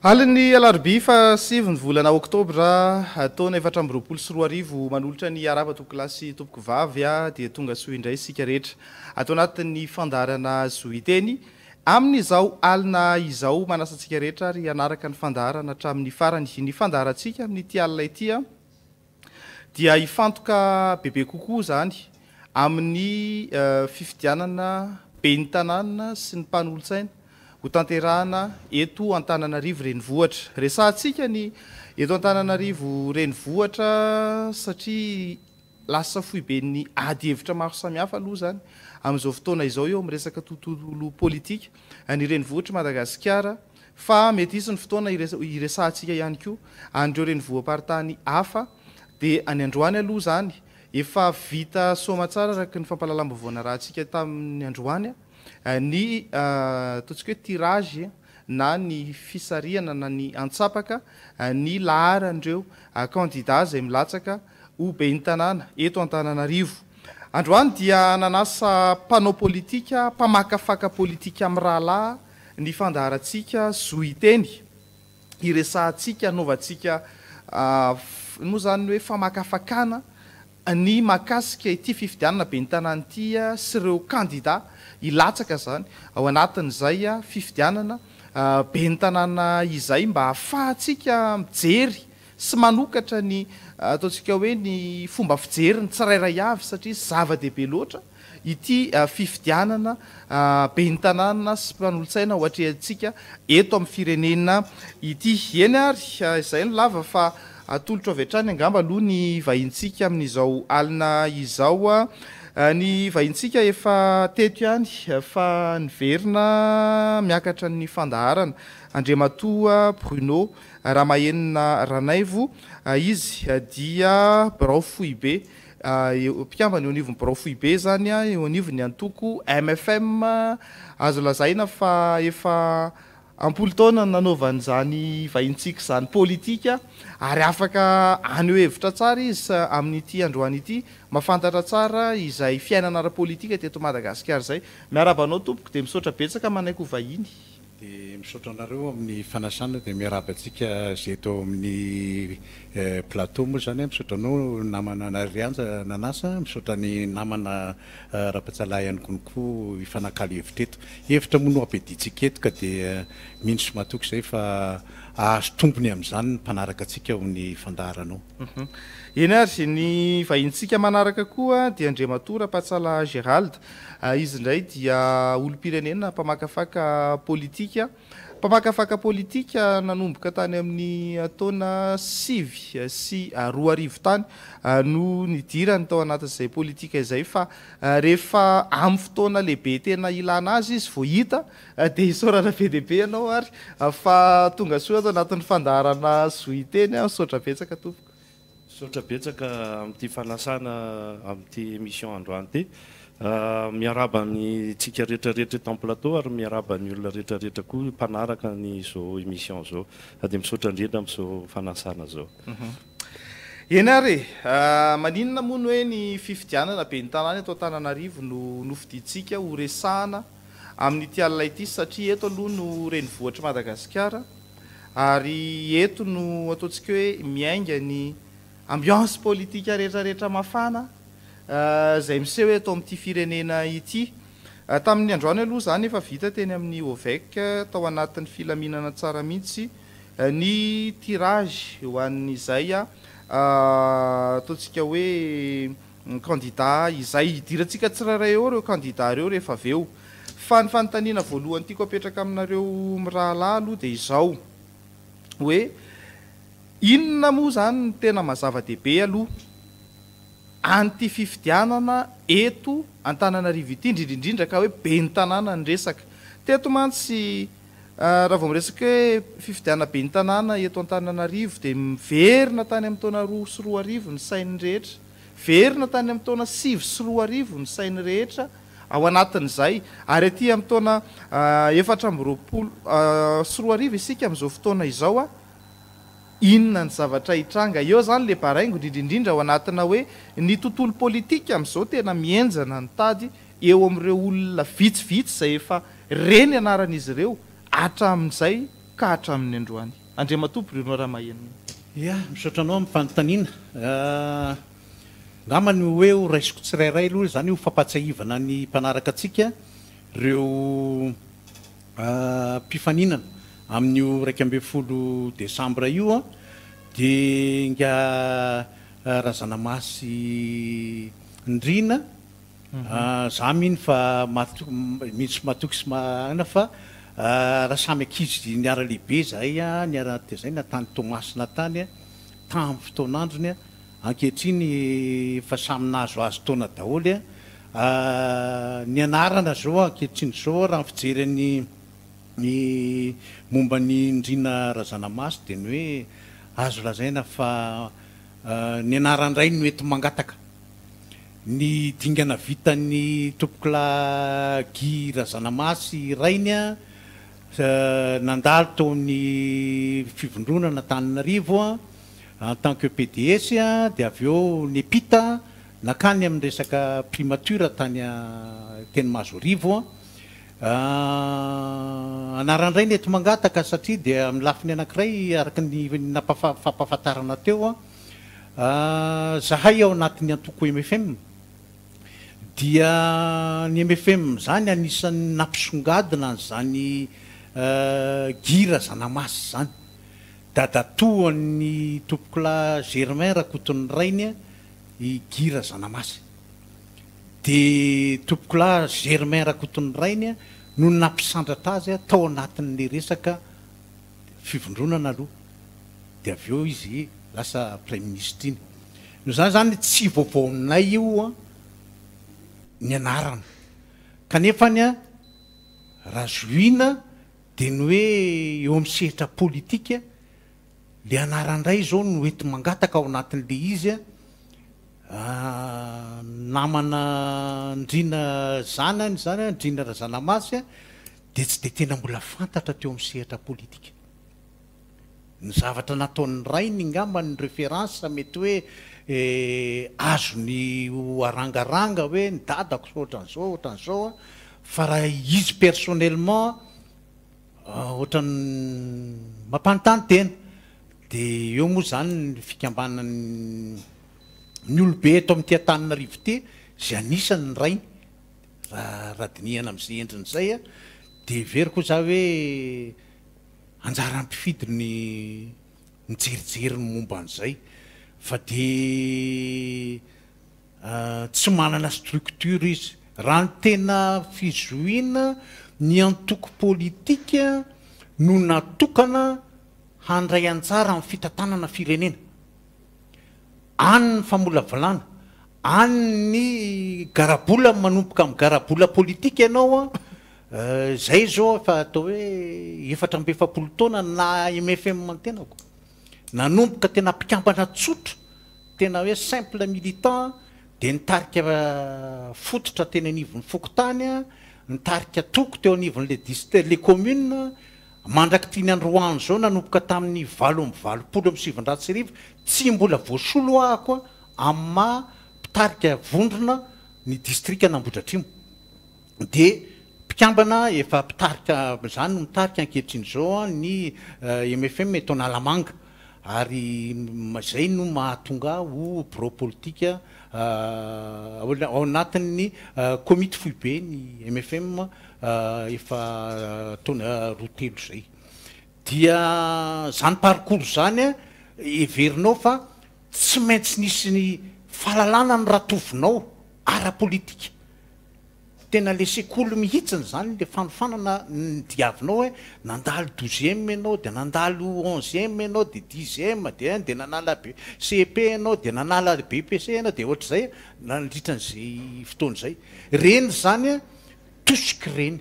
Aliny alarobia fa 7 volana oktobra taona 2024 manolotra ny araba topoko lasy topoko vavy dia tonga soa indray isika rehetra atao anatin'ny fandarana zoiteny amin'izao alina izao manasantsika rehetra ary anaraka ny fandarana hatramin'ny farany ny fandarantsika amin'ity alina ity dia hifantoka bebe kokoa zany amin'ny fifidianana ben'ny tanàna sy ny mpanolotsaina ho tanterahana eto Antananarivo renivohitra. Resahantsika ny eto Antananarivo renivohitra satria lasa fohy be ny ady hevitra maro samihafa aloha zany amin'izao fotoana izao eo amin'ny resaka tontolo politika ny renivohitra Madagasikara fa mety hisy ny fotoana iresahantsika ihany koa an'ireo renivoham-paritany hafa dia any Androany aloha zany efa vita soma tsara araka ny fampalalam-bavona raha antsika tamin'ny Androany ny ataontsika hoe tirage na ny fisariana na ny antsapaka ny laharan'ireo kandida izay milatsaka ho ben'ny tanàna eto Antananarivo. Androany dia nanasa mpanao politika, mpamakafaka politika amin'ny rahalahy ny fandaharantsika zoiteny iresahantsika anaovantsika moa zany hoe famakafakana ny makasika ity fifidianana ben'ny tanàna ity sy ireo kandida ilatsaka zany ao anatin'izay fifidianana ben'ny tanàna izay mba ahafahantsika mijery sy manokatra ny ataontsika hoe ny fomba fijery ny tsirairay avy satria zava-dehibe loatra ity fifidianana ben'ny tanàna sy mpanolotsaina ho atrehantsika eto amin'ny firenena ity. Eny ary izay no lava fa atolotra avy hatrany angamba aloha ny vahintsika amin'izao alina izao ny vahintsika efa teto ihany fa niverina miakatra ny fandaharana Andriamatoa Bruno Ramahenina Ranaivo izy dia birao fohy be mpikambana eo anivon'ny birao fohy be zany eo anivon'ny antoko MFM azo lazaina fa efa ampolo taona nanaovan'izany vahintsika zany politika ary afaka aneo hevitra tsara izy amin'ity androany ity mafantatra tsara izay fiainana ara-politika teto Madagasikara zay. Miarabanao tompoko dia misaotra betsaka manaiko vahiny. Dia misaotra anareo amin'ny fanasana dia miarabantsika zay eto amin'ny plateau moa zany misaotra anao namana Narianja Nanasa, misaotra ny namana Rapatsalahy ihany konko ifanakalo hevitra eto. Hevitra moa no ampidintsika eto ka dia mino sy matoky izay fa ahazo tombony amin'izany ny mpanaraka antsika ao amin'ny fandaharanao. Eny ary ny vahintsika manaraka koa dia Andriamatoa Rapatsalahy Gérald izy indray dia olom-pirenena mpamakafaka politika. Mpamakafaka politika nanomboka tany amin'ny taona 5 sy 2000 tany no nidirany tao anatin'izay politika izay fa rehefa amin'ny fotoana lehibe tena ilana azy izy vao hita dia isaorana be dia be ianao ary fa tonga soa tao anatin'ny fandaharana zoiteny misaotra betsaka tompoko. Misaotra betsaka amin'ity fanasana amin'ity émission androany ity. Miaraba ny tsika rehetrarehetra eto amin'ny plateau ary miaraba ny olona rehetrarehetra koa mpanaraka ny zao émission zao dia misaotra indrindra amin'izao fanasana zao. Eny ary maninona moa no hoe ny fifidianana ben'ny tanàna eto Antananarivo no nofidintsika ho resahana amin'ity alina ity satria eto aloha no renivohitra Madagasikara ary eto no ataontsika hoe miainga ny ambiance politika rehetrarehetra mafana izay miseho eto amin'ity firenena ity. Tamin'ny androany aloha zany efa vita teny amin'ny OVEC tao anatin'ny filaminana tsara mihitsy ny tirage ho an'izay ataontsika hoe kandida izay hidirantsika tsirairay eo ireo kandida ireo rehefa avy eo. Fa ny fanontaniana voalohany tiako apetraka aminareo mirahalahy aloha dia izao hoe inona moa zany ny tena mazava-dehibe aloha anty fifidianana eto Antananarivo ity indrindrindrindra ka hoe ben'ny tanàna ny resaka. Teto mantsy raha vao miresaka hoe fifidianana ben'ny tanàna eto Antananarivo dia miverina tany amin'ny taona 2 sy 2000 ny sain'ny rehetra, verina tany amin'ny taona 5 sy 2000 ny sain'ny rehetra ao anatin'izay ary aty amin'ny taona 420 sy 2000 isika amin'izao fotoana izao inona ny zavatra hitranga eo zany le baraingo indrindrindrindra ao anatina hoe ny tontolo politika amin'izao tena mienjana ny tady eo amin'ireo olona vitsivitsy izay efa reny anaran'izy ireo hatramin'izay ka hatramin'ny androany andriamatompo reo no raha maheno ia misaotra anao mifanontaniana ngamany hoe ho raisiko tsirairay aloha zany ho fampatsahivana ny mpanaraka atsika reo mpifaninana amin'io 1 Desambra io a dia nga razanamasy ndrina za miny fa misy matoky sy mahana fa raha samy ankizy niara-lehibe zahay a niara-tezay natany Tomasina tany a tamin'ny fotoan'androny a ankehitriny fa samy nahazo azo taona daholy a ny anarana zao ankehitriny zao raha fijery ny momba ny ndrina razanamasy dia ny hoe azo lazaina fa ny anaran'iray no ety mangataka ny dingana vitan'ny tompokola Guy Razanamasy rainy a nandalo taon'ny fivondronana Antananarivo a en tant que PDS a dia avy eo ny epita nakany amin'ny resaka primature tany teny Mazorivo a anaran'iray ny ety mangataka satria dia amin'ny lafiny anankiray araka ny fampahafantarana teo a zahay ao anatin'ny antoko MFM dia ny MFM zany anisan'ny nampisongadina zany Guy Razanamasy zany dadatoan'ny tompokola Germain Rakoton'ny rainy i Guy Razanamasy dia tompokola Germain Rakoton'ny rainy no nampisandratra azy tao anatin'ny resaka fivondronana aloha dia avy eo izy lasa Prime Ministre iny no zany tsy vaovao aminay io ny anarana kanefany a raha zoina dia ny hoe eo amin'ny sehatra politika le anaran'iray zao no ety mangataka ao anatin'le izy namana ndrina zanany zany ndrina Razanamasy dia tsy dia tena mbola fantatra teo amin'ny sehatra politika ny zavatra nataon'ny rainy ngamba ny référence mety hoe azo ny arangaranga hoe ny dadako ohatran'izao fa raha izy personnellement ohatran'ny mampanontany tena dia eo moa zany ny fikambanany ny olobe eto amin'ity Antananarivo ity zay anisany ny rainy raha dinihana amin'izay endriny zay dia very koa za hoe anjara ampifidy ny mijerijery ny momba an'izay fa dia tsy manana structure izy raha ny tena fizoina ny antoko politika no natokana handray anjara amin'ny fitantanana firenena any ny famolavolana any ny garabola manomboka amin'ny garabola politika ianao zay zao fa atao hoe 4 taona na MFM mantenako nanomboka tena mpikambana tsotra tena hoe simple militant dia nitarika fototra teny anivon'ny Fokotany nitarika toko teo anivon'le commune mandraky tiany Androany zao nanomboka tamin'ny 7 tsy mbola voasolo ahako amin'ny mpitarika vondrona ny district Anambohidratrimo dia mpikambana efa mpitarika zany mitarika ankehitriny zao ny MFM eto Analamanga ary zay no mahatonga ho bureau politika ao anatin'ny komity foibe ny MFM efa taona 2 zay dia zany parcours zany everinao fa tsy maintsy nisy ny fahalalana ny ratovinao ara-politika tena le sekoly mihitsiny zany le fanofanana ny diavinao hoe nandalo 12e ianao dia nandalo 11e ianao dia 10e dia nanala CEP ianao dia nanala BPC ianao dia ohatr'izay nandritran'izay fotoan'izay reny zany tosika reny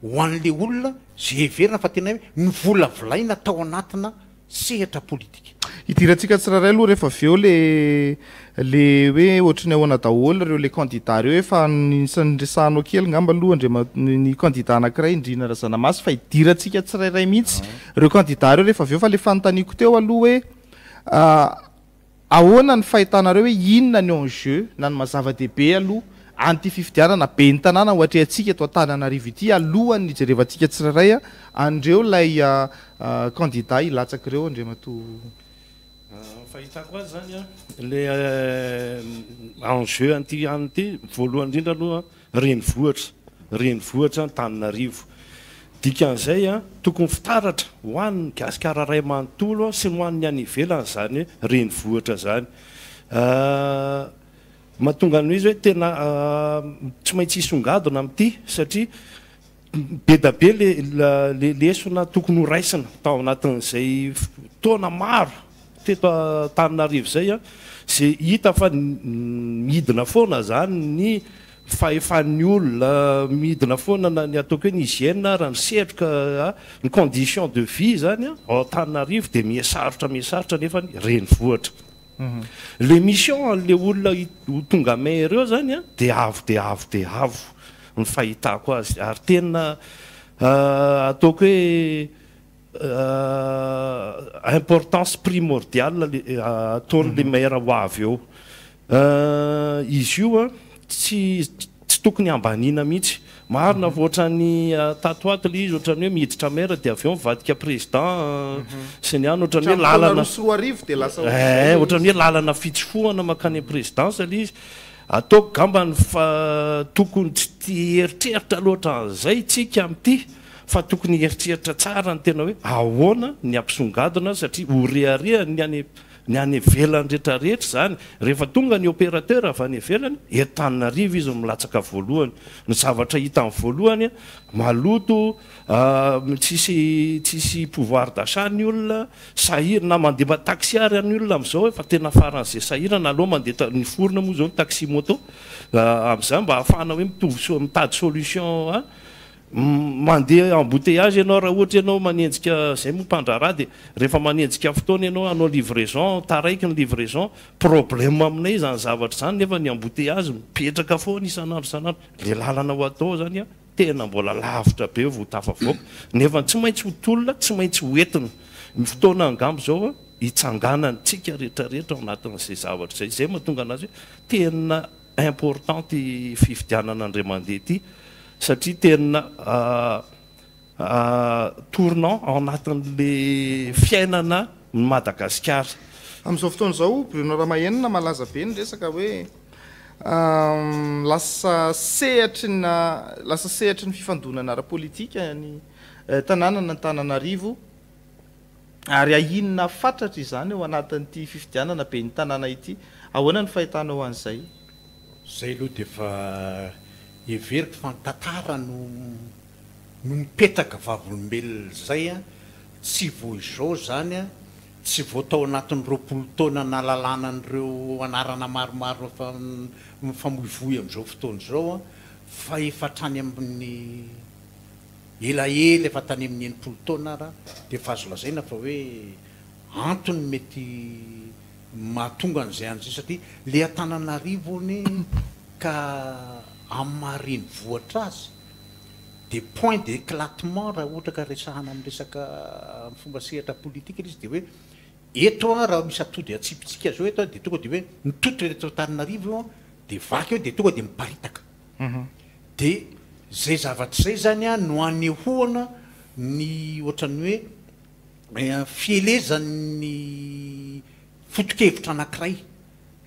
ho an'le olona zay everina fa tena hoe mivolavolaina tao anatina sehatra politika idirantsika tsirairay aloha rehefa avy eo le hoe ohatrany ahoana daholo reo le candidat reo efa nisan'ny resahanao kely ngamba aloha ny candidat anankiray Indrina Razanamasy fa idirantsika tsirairay mihitsy reo candidat reo rehefa avy eo fa le fanontaniako teo aloha hoe ahoana ny fahitanareo hoe inona ny enjeu na ny mazava-dehibe aloha anty fifidianana be ny tanàna ohatra atsika eto Antananarivo ity alohan'ny ijerevantsika tsirairay andreo lay candidat ilatsaky ireo Andriamatoa. Fahitako azy zany le enjeu anty anty voalohany indrindra aloha renivohitra Antananarivo. Dikan'izay tokony fitaratra ho an'ny gasikara ray manontolo sy ny ho an'ny any ivelany zany hoe renivohitra zany. Mahatonga an'izy hoe tena tsy maintsy hisongadina amin'ity satria be da be le lesona tokony ho raisina tao anatin'izay fotoana maro teto Antananarivo zay zay hita fa midina foana zany ny fahefan'ny olona midina foana ny ataoko hoe ny hygiène raha ny setroka ny condition de vie zany ao Antananarivo dia mihasarotra nefa renivohitra. Le mission le olona tonga may ireo zany dia avo ny fahitako azy ary tena ataoko hoe importance primordiale ataon'le maire ho avy eo. Izy io tsy tokony ambaniana mihitsy. Marina ohatrany tatoato le izy ohatrany hoe miditra maire dia avy eo mivadika président sy ny any ohatrany hoe lalana ohatrany hoe lalana fitsofohana makany présidence le izy. Ataoko gambany fa tokony tsy eritreritra loatra an'izay tsika amin'ity fa tokony eritreritra tsara ny tena hoe ahoana ny ampisongadina satria horearea ny any ivelany rehetrarehetra zany rehefa tonga ny opérateur avy any ivelany eto Antananarivo izy milatsaka voalohany. Ny zavatra hita amin'ny voalohany maloto tsisy pouvoir d'achat ny olona sahirana na mandeha taxi ary ny olona amin'izao fa tena faran'izay sahirana aloha mandeha ny forona moa zao ny taxi moto amin'izay mba ahafahana hoe mitady solution mandeha embouteillage ianao raha ohatra ianao manenjika zay moa mpandraraha dia rehefa manenjika fotoana ianao hanao livraison taraiky ny livraison problème aminay zany zavatra zany nefa ny embouteillage mipetraka foana isanandro le lalana ho atao zany tena mbola lavitra be vao tafavoaka nefa tsy maintsy hotolona tsy maintsy hoentina ny fotoana angambo zao hitsanganantsika rehetrarehetra ao anatin'izay zavatra zay mahatonga anazy hoe tena important ty fifidianana andray mandeha ity satria tena tournant ao anatin'le fiainana Madagasikara. Amin'izao fotoana izao Bruno Ramahenina malaza be ny resaka hoe lasa sehatra ny fifandonana ara-politika ny tanànana Antananarivo ary ahinona fatratra izany ao anatin'ity fifidianana be ny tanàna ity. Ahoana ny fahitanao an'izay? Zay aloha dia fa everiko fa ny tantara no mipetraka vavolombelona zay tsy vo izao zany tsy vo tao anatin'ny 20 taona nalalana an'ireo anarana maromaro mifamoivoy amin'izao fotoana izao fa efa trany amin'ny elaela efa tany amin'ny 90 taona raha dia efa azo lazaina fa hoe antony mety mahatonga an'izay an'izay satria le Antananarivo ny ka amin'ny mariny vohatra azy dia point d'éclatement raha ohatra ka resahana amin'ny resaka fomba sehatra politika izy dia hoe eto raha misy atody atsipitsika zao eto dia tonga dia hoe mitotry reto Antananarivo dia vaky eo dia tonga dia miparitaka dia zay zavatra zay zany no anehoana ny ohatrany hoe fielezan'ny foto-kevitra anankiray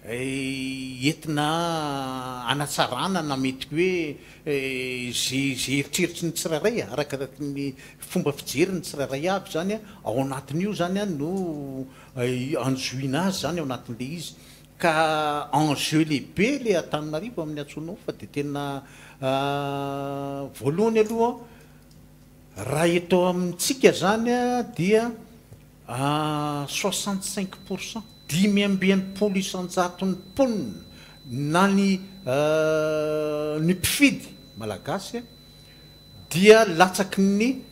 entina anatsarana na mety hoe zay eritreritry ny tsirairay arakarak ny fomba fijeriny tsirairay aby zany ao anatin'io zany no anjoina azy zany ao anatin'le izy ka enjeu lehibe le Antananarivo amin'ny antsonao fa dia tena voalohany aloha raha eto amintsika zany dia 65% 5.5 isanjaton'ny mponina na ny mpifidy malagasy dia latsaky ny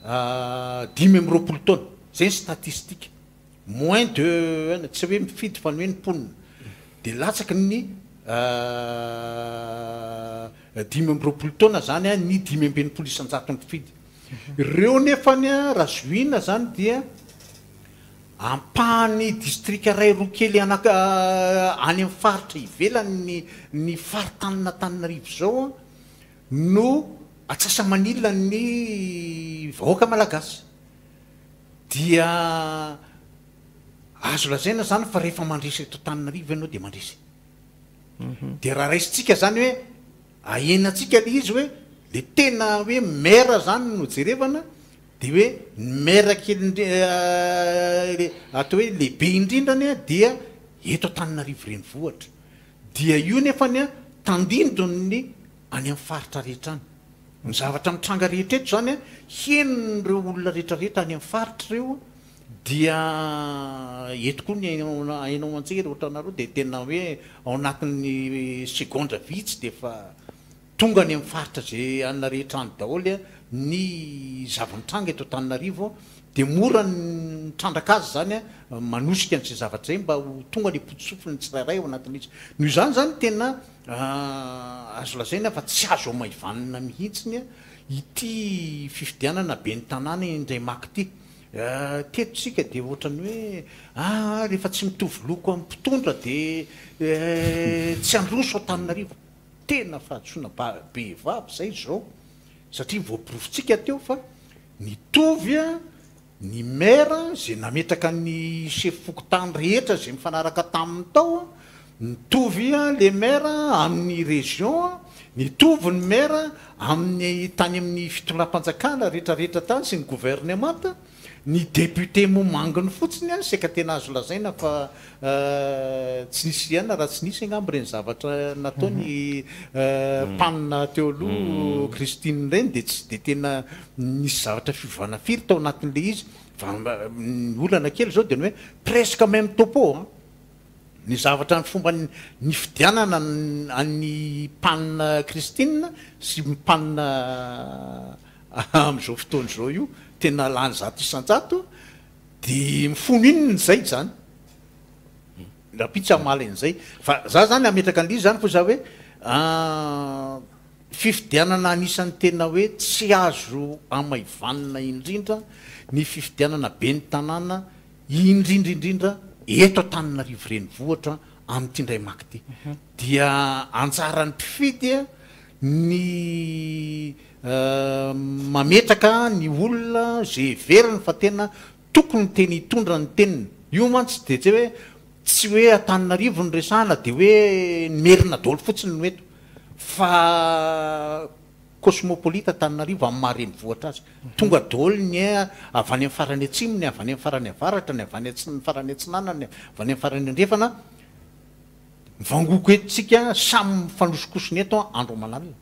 5.20 taona zay ny statistika moins de tsy hoe mifidy fa ny hoe ny mponina dia latsaky ny 5.20 taona zany ny 5.20 isanjaton'ny mpifidy ireo nefany raha zoina zany dia ampahany distrika ray roa kely any amin'ny faritra ivelany ny faritanina Tananarivo zao no atsasa manila ny vahoaka malagasy dia azo lazaina zany fa rehefa mandresy eto Tananarivo ianao de mandresy de raha raisitsika zany hoe ahenatsika le izy hoe le tena hoe maire zany no jerevana de hoe maire kely atao hoe lehibe indrindrany dia eto Tananarivo renivohitra dia io nefany tandindrony any amin'ny faritra rehetra any ny zavatra mitranga rehetra eto zany henon'ireo olona rehetrarehetra any amin'ny faritra reo dia eto koa ny ainao antsika rehetra nareo de tena hoe ao anatin'ny segondra vitsy de fa tonga any amin'ny faritra zay ana rehetra any daholo ny zava-mitranga eto Tananarivo de mora ny trandraka azy zany manosika an'izay zavatra zay mba ho tonga ny potsofony tsirairay ao anatin'izy noho izany zany tena azo lazaina fa tsy azo maivanina mihitsiny ity fifidianana be ny tanàna indray maky ity tetosika de ohatrany hoe rehefa tsy mitovy loko amin'ny mpitondra de tsy androso ao Tananarivo tena fahatsoana be vavy zay zao satria voapirofotsika teo fa nitovy ny maire zay nametraka ny chef fokotany rehetra zay mifanaraka taminy tao nitovy le maire amin'ny région nitovy ny maire amin'ny tany amin'ny fitondram-panjakana rehetrarehetra tany sy ny gouvernement ny député momanginy fotsiny seka tena azo lazaina fa tsy nisy ihana raha tsy nisy agnamby reny zavatra nataony mpanina teo aloha Christine reny de tsy de tena nisy zavatra fivana firy tao anatin'le izy fa ny olana kely zao de ny hoe presque même topo ny zavatra ny fomba ny fidianana any mpanina Christine sy mpanina am'izao fotoana zao io tena lany zato isan-jato de mifono inony zay zany rapitsy amala an'izay fa za zany ametraka an'izy zany fa za hoe fifidianana anisan'ny tena hoe tsy azo amaivanina indrindra ny fifidianana be ny tanàna indrindraindrindra eto Tananarivo renivohitra amin'ity ndray maky ity dia anjaran'ny mpifidy ny mametraka ny olona zay veriny fa tena tokony teny hitondra ny teniny io mantsy de tsy hoe tsy hoe Tananarivo ny resahana de hoe merina daholo fotsiny no eto fa cosmopolite Tananarivo amin'ny maharenivohitra azy tonga daholo ny avy any amin'ny farany atsimony avy any amin'ny farany avaratra ny avy any farany atsinanany avy any amin'ny farany andrefana mivangoko etotsika samy mifanosokosony eto andro malalina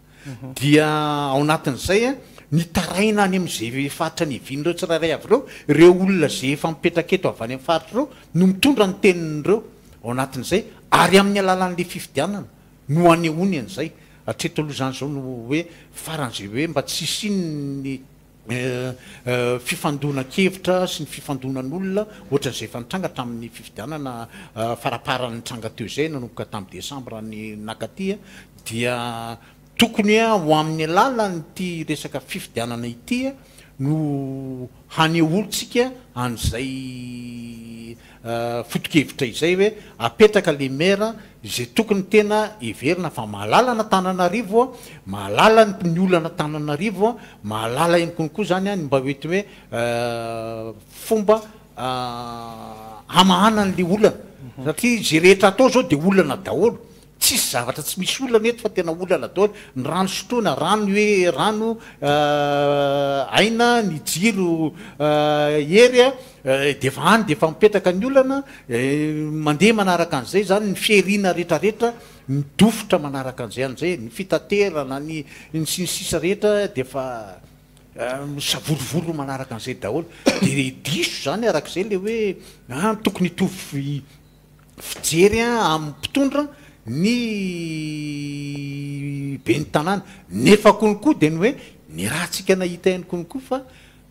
dia ao anatin'izay ny taraina any amin'izay faritra ny evin'ireo tsirairay avy reo olona zay efa mipetraka eto avy any amin'ny faritra reo no mitondra ny tenin'ireo ao anatin'izay ary amin'ny alalan'le fifidianana no anehoany an'izay hatreto aloha zany zao no hoe faran'izay hoe mba tsy isinny fifandona-kevitra sy ny fifandonan'olona ohatran'izay efa nitranga tamin'ny fifidianana faraparany nitranga teo zay nanomboka tamin'ny desambra ny nakaty dia tokony ho amin'ny alalany ty resaka fifidianana ity no haneholontsika an'izay fotokevitra izay hoe apetraka le maire zay tokony tena everina fa mahalalana Tananarivo mahalala ny olana Tananarivo mahalala eny konkoa zany mba hoety hoe fomba amahanan'le olana satria zay rehetra atao zao de olana daholo tsisy zavatra tsy misy olana eto fa tena olana daholo ny rano sotroana rano hoe rano aina ny jiro ery de efa any de efa mipetraka ny olana mandeha manaraka an'izay zany ny fiheriana rehetrarehetra midofotra manaraka an'izay an'izay ny fitaterana ny sinisisa rehetra de efa savorovoro manaraka an'izay daholo de diso zany arak'izay le hoe tokony hitovy fijery amin'ny mpitondra ny be ny tanàna nefa konkoa de ny hoe ny raha tsika nahita ihany konkoa fa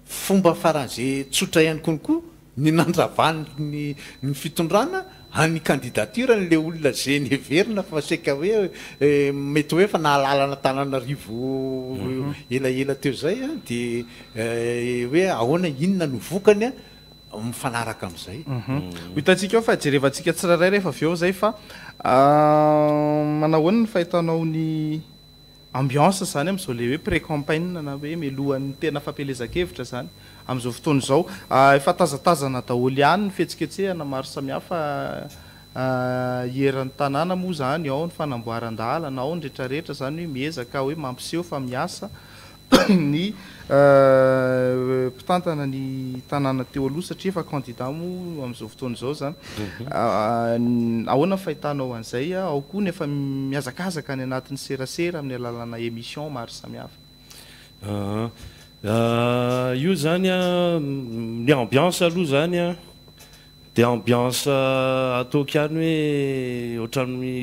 fomba faran'izay tsotra ihany konkoa ny nandravany ny fitondrana any candidature n'le olona zay ny everina fa seka hoe mety hoe fa nahalalana Tananarivo elaela teo zay de hoe ahoana inona no vokany mifanaraka amin'izay. Hitantsika eo fa jerevantsika tsirairay rehefa avy eo zay fa manahoana ny fahitanao ny ambiance zany amin'izao le hoe pré-campagne na hoe mialohan'ny tena fampelezan-kevitra zany amin'izao fotoana izao efa tazatazana daholo ihany ny fihetsiketsehana maro samihafa hieran'ny tanàna moa zany ao ny fanamboaran-dalana ao ny rehetrarehetra zany hoe miezaka hoe mampiseho fa miasa ny mpitantana ny tanàna teo aloha satria efa candidat moa amin'izao fotoana izao zany ahoana ny fahitanao an'izay ao koa nefa miazakazaka any anatin'ny serasera amin'ny alalana émission maro samihafa. Io zany ny ambiance aloha zany dia ambiance ataoko ihany hoe ohatran'ny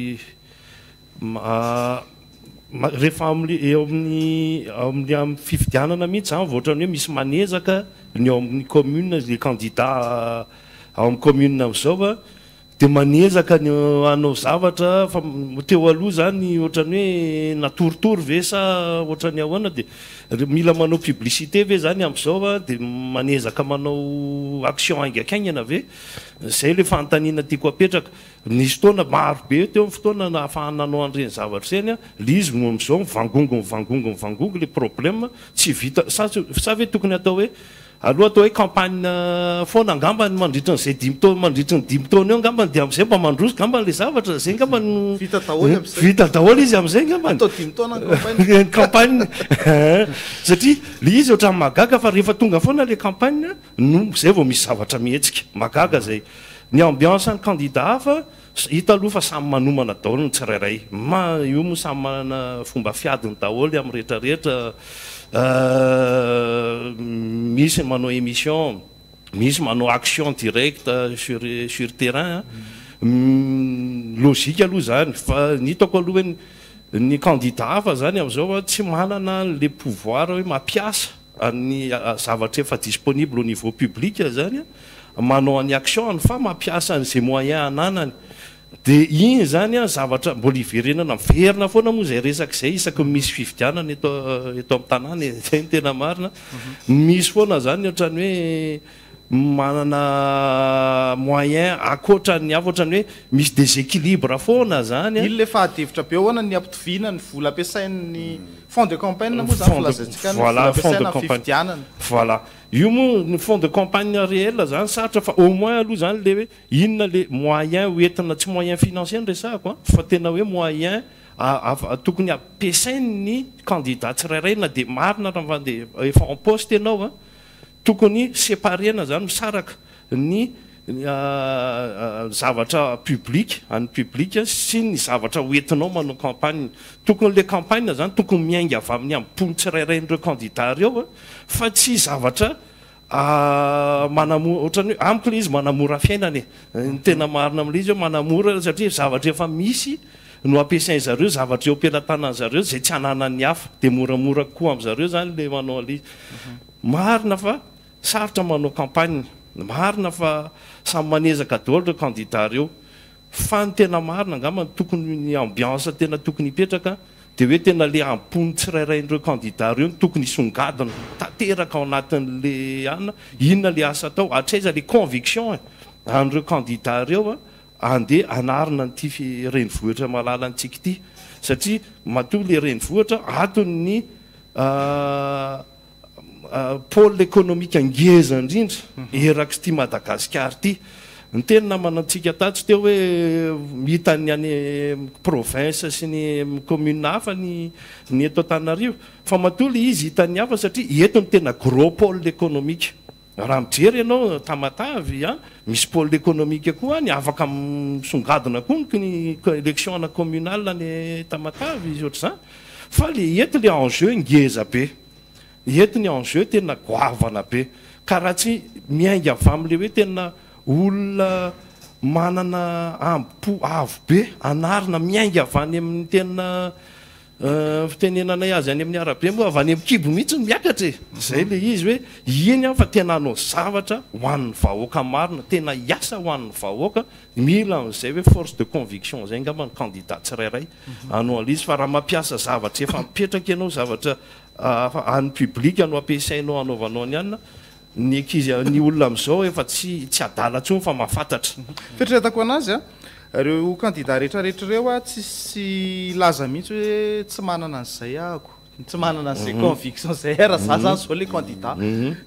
rehefa eo amin'ny fifidianana mihitsy zany vao ohatran'ny hoe misy manezaka ny ao amin'ny commune le candidat ao amin'ny commune amin'izao dia manezaka ny anao zavatra fa teo aloha zany ohatran'ny hoe natoritory ve sa ohatran'ny ahoana dia mila manao publicité ve zany amin'izao dia manezaka manao action aingakaingana ve zay le fanontaniana tiako apetraka. Nisy fotoana maro be teo amin'ny fotoana nahafahananao an'ireny zavatra ireny lizy no amin'izao mivangongo le problème tsy vita sa ve tokony atao hoe aloha atao hoe campagne foana angambany mandritra n'izay 10 taona mandritra ny 10 taona eo angambany dia amin'izay mba mandroso ngambany le zavatra zay ngambany vita daholo izy amin'izay ngambany campagne satria le izy ohatran'ny magaga fa rehefa tonga foana le campagne no zay vao misy zavatra mihetsika magaga zay. Ny ambiance ny candidat hafa hita aloha fa samy manomana daholo ny tsirairay io moa samy manana fomba fiadiny daholo amin'ny rehetrarehetra. Misy manao émission, misy manao action directe sur terrain logique aloha zany fa ny hitako aloha hoe ny candidat hafa zany amin'izao tsy manana le pouvoir hoe mampiasa ny zavatra efa disponible au niveau public zany manao any action fa mampiasa an'izay moyen ananany dia iny zany zavatra mbola hiverenana miverina foana moa zay resaka izay isaky misy fividianana eto amin'ny tanàna zay ny tena marina misy foana zany ohatrany hoe manana moyen akoatrany avy ohatrany hoe misy déséquilibre foana zany iny le fahadevitra be ahoana ny ampitoviana ny vola ampiasain'ny fond de campagne moa zany filazatsika ny vola ampiasaina fividianana voilà io moa ny fond de campagne réel zany sarotra fa au moins aloha zany le hoe inona le moyen hoentina tsy moyen financier ny resahako fa tena hoe moyen tokony ampiasain'ny candidat tsirairay na dia marina raha dia efa en poste ianao tokony séparena zany misaraka ny zavatra public any public sy ny zavatra hoentinao manao campagne. Tokony le campagne zany tokony miainga avy amin'ny ampony tsirairain'ireo candidat reo fa tsy zavatra manamora ohatrany hoe amiko le izy manamora fiainany ny tena marina amin'le izy manamora satria zavatra efa misy no ampiasain zareo zavatra eo ampelantanany zareo zay tsy hananany hafa dia moramora koa amin'zareo zany le manao ale marina fa sarotra manao campagne marina fa samy manezaka daholo ireo candidat reo fa ny tena marina angamba tokony ny ambiance tena tokony hipetraka dia hoe tena le ampony tsirairain'ireo candidat reo tokony hisongadina tanteraka ao anatin'le anina inona le asa atao hatraiza le conviction an'ireo candidat reo andeha anarina nyty renivohitra malala antsika ity satria matoa le renivohitra atony pôle économique angeza indrindra eraky ty Madagasikara ty ny tena manantsika tatsy teo hoe hitany any province sy ny commune hafa ny eto Antananarivo fa matoa le izy hitany hafa satria eto ny tena gros pôle économique raha mijery ianao Tamatavy misy pôle économique koa ny afaka misongadina koa ny élection na communale ny Tamatavy izy ohatr' zany fa le eto le enjeu ngeza be ety ny enjeu tena goavana be ka raha tsy miainga avy amin'le hoe tena olona manana ampo avo be anarina miainga avy any amin'ny tena fitenenanay azy any amin'ny arabe moa avy any amin'ny kibo mihitsy ny miakatra zay le izy hoe iny fa tena anao zavatra ho an'ny vahoaka marina tena hiasa ho an'ny vahoaka mila an'izay hoe force de conviction zay ngamba ny candidat tsirairay anao alizy fa raha mampiasa zavatra efa mipetraka ianao zavatra any public no ampiasainao anaovanao ny anina ny ankizy ny olona am'izao efa tsy adala ntsony fa mahafantatra fitretako anazy a reo candidat rehetrarehetra reo a tsisy laza mihitsy hoe tsy manana an'izay ahako tsy manana an'izay conviction zay raha za zany zao le candidat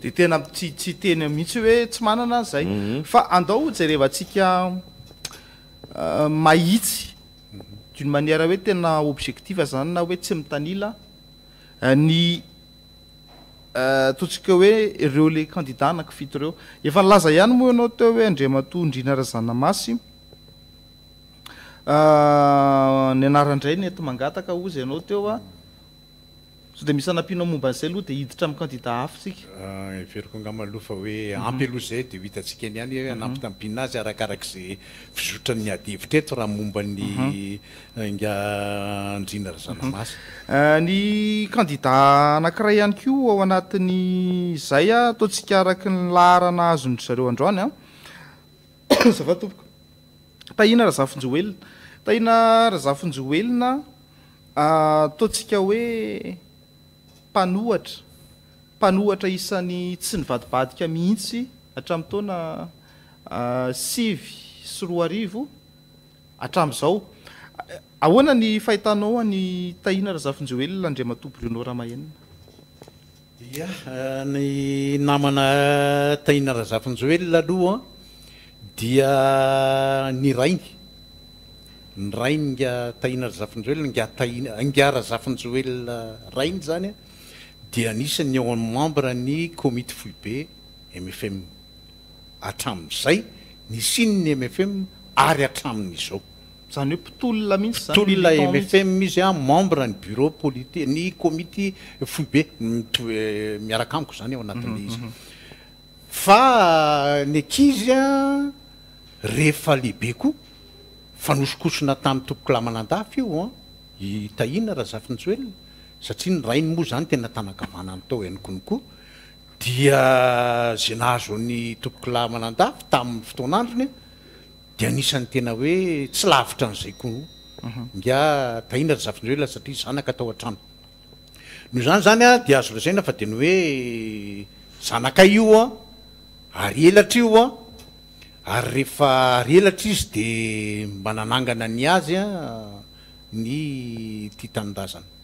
de tena tsy teny mihitsy hoe tsy manana an'izay fa andao jerevantsika mahitsy d'une manière hoe tena objectif zany na hoe tsy mitanila ny totsika hoe ireo le candidat nankifito reo efa nilaza ihany moa ianao teo hoe Andriamatoa Ndrina Razanamasy ny anarandray ny eto mangataka ozy ianao teo a so de misy anampinao momba an'izay aloha de hiditra amin'ny candidat hafa tsika veriko angamaloha fa hoe ampy aloha zay de ho hitantsika ny any hoe anampy tampina azy arakarak'izay fizotrany adihevitra eto raha momba ny nga Ndrina Razanamasy ny candidat anankiray ihany koa ao anatin'ny zay a ataontsika araky ny laharana azony zareo androany a zava tompoka Tahina Razafinjoelina ataontsika hoe mpanohatra isan'ny tsy nivadibadika mihitsy hatramin'ny taona 2025 hatramin'izao ahoana ny fahitanao ny Tahina Razafinjoelina Andriamatoa Bruno Ramahenina ia ny namana Tahina Razafinjoelina aloha dia ny rainy nga Tahina Razafinjoelina nga Razafinjoelina rainy zany dia anisan'ny ao amin'ny membre ny comité foibe MFM hatramin'izay ny sininy MFM ary hatramin'izao zany hoe mpitolona mihitsy zany mpitolona MFM izy a membre ny bureau politique ny comité foibe miaraka amiko zany ao anatin'le izy fa ny ankizy a rehefa lehibe koa fanosokosona tamin'ny tompoklamanandafy io i Tahina Razafinjoelina satria ny rainy moa zany tena tanakavanany tao ihany konikoa dia zay nahazo ny tompoklamanandafy tamin'ny fotoanandrony dia anisan'ny tena hoe tsy lavitra an'izay koa nga Tahina Razafinjoelina satria zanaka atao an-trano no zany a dia azo lazaina fa tena hoe zanaka io a ary elatra io a ary rehefa relatra izy de mba nanangana ny azy a ny titanindrazana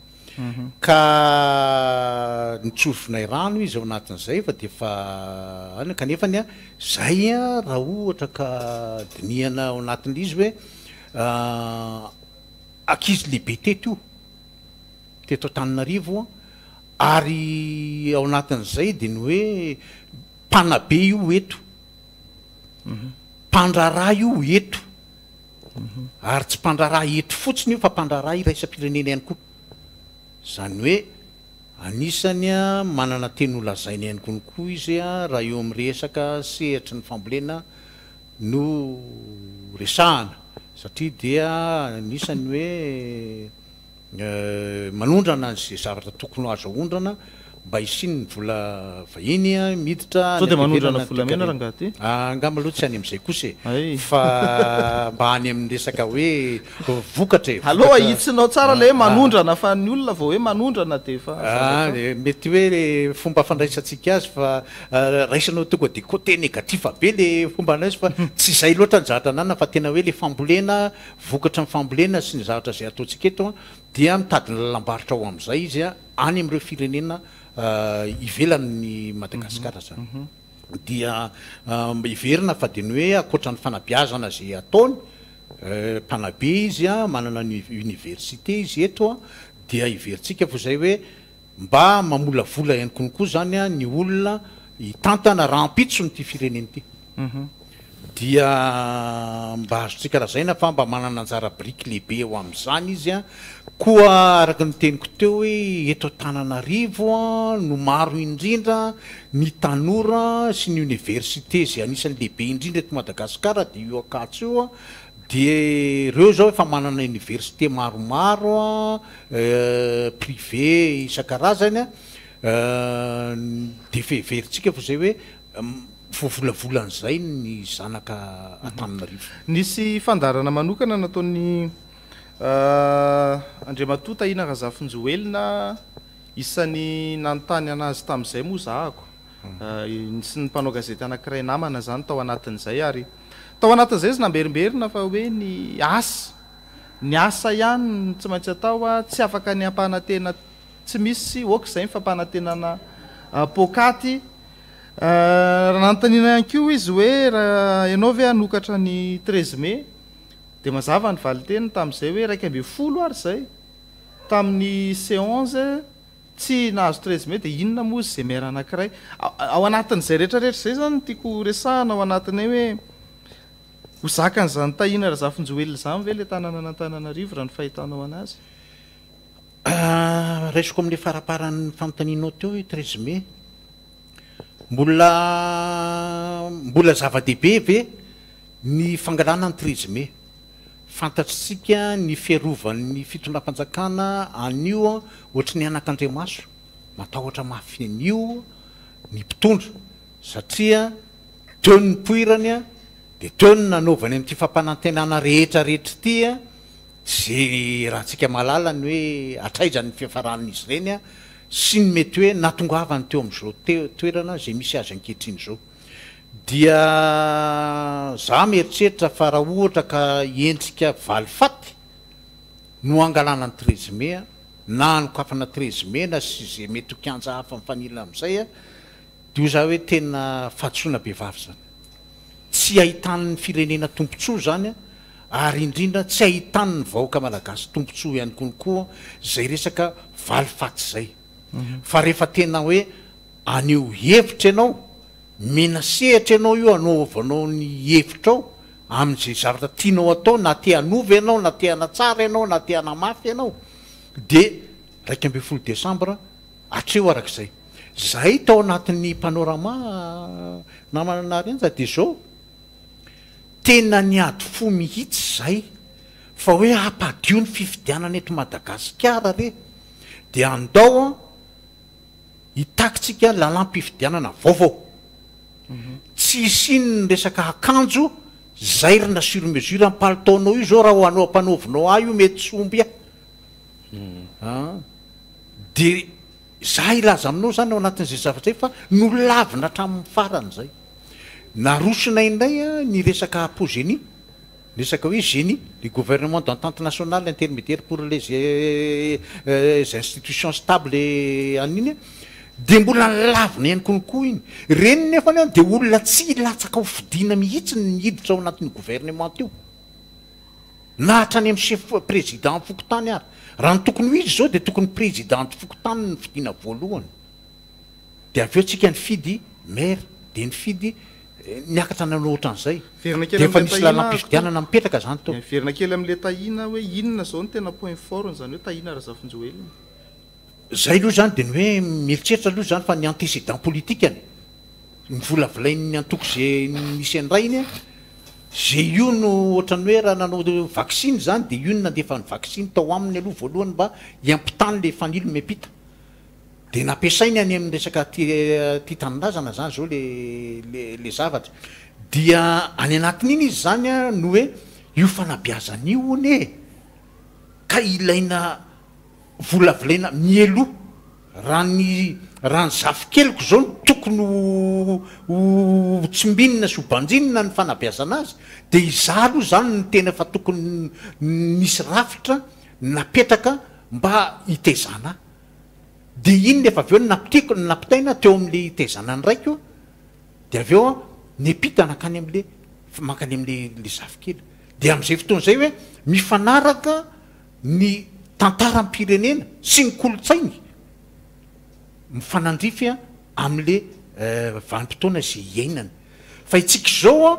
ka nitsofinay rano izy ao anatin'izay fa de fa kanefany a zay a raha ohatra ka dinihana ao anatin'le izy hoe ankizy lehibe teto Antananarivo ary ao anatin'izay de ny hoe mpanabe io eto mpandrarah io eto ary tsy mpandrarah eto fotsiny io fa mpandrarah iraisam-pirenena ihany koa zany hoe anisany a manana teny holazaina ihany konikoa izy a raha eo amin'ny resaka sehatry ny fambolena no resahana satria dia anisany hoe manondrana zay zavatra tokony azo ondrana mba isiny ny vola vahiny a miditra sao de manondrana volamena raha ngaty angamba aloha tsy any am'izay kosa fa mba any amin'ny resaka hoe vokatra aloha hitsinao tsara le hoe manondrana fa ny olona vao hoe manondrana de fa mety hoe fomba fandraisantsika azy fa raisanao tonga de côté négatif be le fomba anazy fa tsy izay loatra ny zavatra anana fa tena hoe le fambolena vokatra ny fambolena sy ny zavatra zay ataontsika eto dia mitadiny lalambaritra ao am'izay izy a any am'ireo firenena ivelan'ny Madagasikara zany dia iverina fa de ny hoe akoatra ny fanabiazana zay ataony mpanabe izy a manana ny université izy eto a dia iverintsika fo zay hoe mba mamolavola ihany konikoa zany a ny olona hitantana rahampitsony ty fireneny ty dia mba azotsika raha zaina fa mba manana anjara briky lehibe eo am'izany izy a koa araky ny teniko teo hoe eto Antananarivo a no maro indrindra ny tanora sy ny université zay anisan'ny lehibe indrindra eto Madagasikara de io akatso io a de reo zao efa manana université maromaro a privé isan-karazany a de feheverintsika fo zay hoe voavolavolany ny zanaka Antananarivo nisy fandarana manokana nataon'ny Andriamatoa Tahina Razafinjoelina isan'ny nanontany anazy tamin'izay moa zahako sy ny mpanao gazety anankiray namana zany tao anatin'izay ary tao anatin'izay izy namberimberina fa hoe ny asa ihany tsy maintsy atao tsy afaka ny ampanantena tsy misy ok'izay mifampanantenana pokaty raha nanontaniana ihany koa izy hoe raha ianao ve hanokatra ny 13 mai dia mazava ny valiteny tamin'izay hoe 1 ary zay tamin'ny C11 tsy nahazo 13 mai dia inona mozy izay maire anankiray ao anatin'izay rehetrarehetra zay zany tiako resahana ao anatinay hoe ho zakan'izany tahina Razafinjoelina zany ve le tanàna n'Antananarivo raha ny fahitanao anazy raisiko amin'ny faraparan'ny fanontanianao teo hoe 13 mai mbola zava-dehibe ve ny fangalana ny 13 mai fantatritsika ny fiarovan'ny fitondram-panjakana anio ohatry ny anak'Andriamaso matahotra mafy anio ny mpitondra satria teo ny poirany dia teo ny nanaovany amin'ity fampanantenana rehetrarehetra ity zay raha ntsika malalany hoe atraizany fiafaran'izy ireny sy ny mety hoe natongavany teo amin'izao toerana zay misy azy ankehitriny zao dia za mieritreritra fa raha ohatra ka endrika valifaty no angalana ny 13 mai na nokafana 13 mai na sy zay mety hokianja hafa mifanila amin'izay dia za hoe tena fahadisoana be vavy zany tsy ahitan'ny firenena tompontsoa zany ary indrindra tsy ahitan'ny vahoaka malagasy tompontsoa ihany konokoa zay resaka valifaty zay fa rehefa tena hoe aneo hevitra ianao menasehatra ianao io anaovanao ny hevitrao amin'izay zavatra tianao atao na te hanova ianao na te hanatsara ianao na te hanamafy ianao dia 1 Desambra atreo arak'izay zay tao anatin'ny panorama namana renja dia zao tena niady fo mihitsy zay fa hoe hampadio ny fifidianana eto Madagasikara re dia andao hitakitsika lalam-pifidianana vaovao tsy isiny ny resaka akanjo zay rina sur mesure ampalitaonao io zao raha ho anao ampanaovinao io mety somby dia za ilaza aminao zany ao anatin'izay zavatra zay fa nolavina hatramin'ny farany zay narosina indray ny resaka apogénie resaka hoe génie le gouvernement d'entente nationale intermédiaire pour les institutions stables aniny dia mbola lavina ihany konokoa iny reny nefany dia olona tsy latsaka ho fidiana mihitsy ny hiditra ao anatin'ny gouvernement teo na hatrany amin'ny chef président fokotany ary raha ny tokony ho izy zao dia tokony présidente fokotany ny fidiana voalohany dia avy eo tsika ny fidy maire dia ny fidy niakatra nanao ohatran'izay dia efa nisy lalam-pifidianana mipetraka zany tao verina kely amin'le tahina hoe inona zao no tena point fort zany hoe tahina Razafinjoelina zay aloha zany dia ny hoe mieritreritra aloha zany fa ny antécédent politikany ny volavolain'ny antoko zay nisy an'iray iny zay io no ohatrany hoe raha nanao vaksiny zany dia io no nandefa ny vaksiny tao aminy aloha voalohany mba hiampitany le fanilo miampita dia nampiasainy any amin'ny resaka ty tanindrazana zany zao le zavatra dia any anatin'iny izy zany no hoe io fanabiazan'io ne ka ilaina volavolaina mielo raha ny zafi-keliko zao no tokony ho tsimbinina sy ho banjinina ny fanabiazana azy dia iza aloha zany ny tena fa tokony nisy rafitra napetraka mba hitezana dia iny nefa avy eo ny nampitaina teo amin'le hitezana ny raiko dia avy eo nipita nakany amin'le mankany amin'le zafikely dia amin'izay fotoana izay hoe mifanaraka ny tantara ny pirenena sy ny kolotsainy mifanandrify amin'le vanim-potoana zay iainana fa itsika zao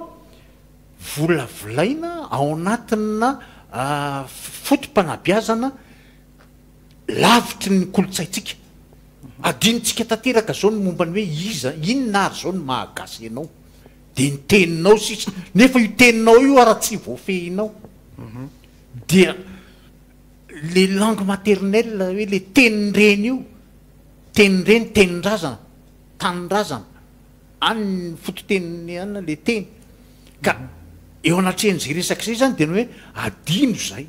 volavolaina ao anatina fotom-panabiazana lavitry ny kolotsaintsika adinontsika tanteraka zao ny mombany hoe inona ary zao ny mahagasy ianao dia ny teninao sisy nefa io teninao io ara tsy voafehinao dia le langue maternelle hoe le teninireny io teninireny tenin-drazana tanin-drazana any ny fototeniny ana le teny ka eo anatrehan'izay resaka izay zany dia ny hoe adino zay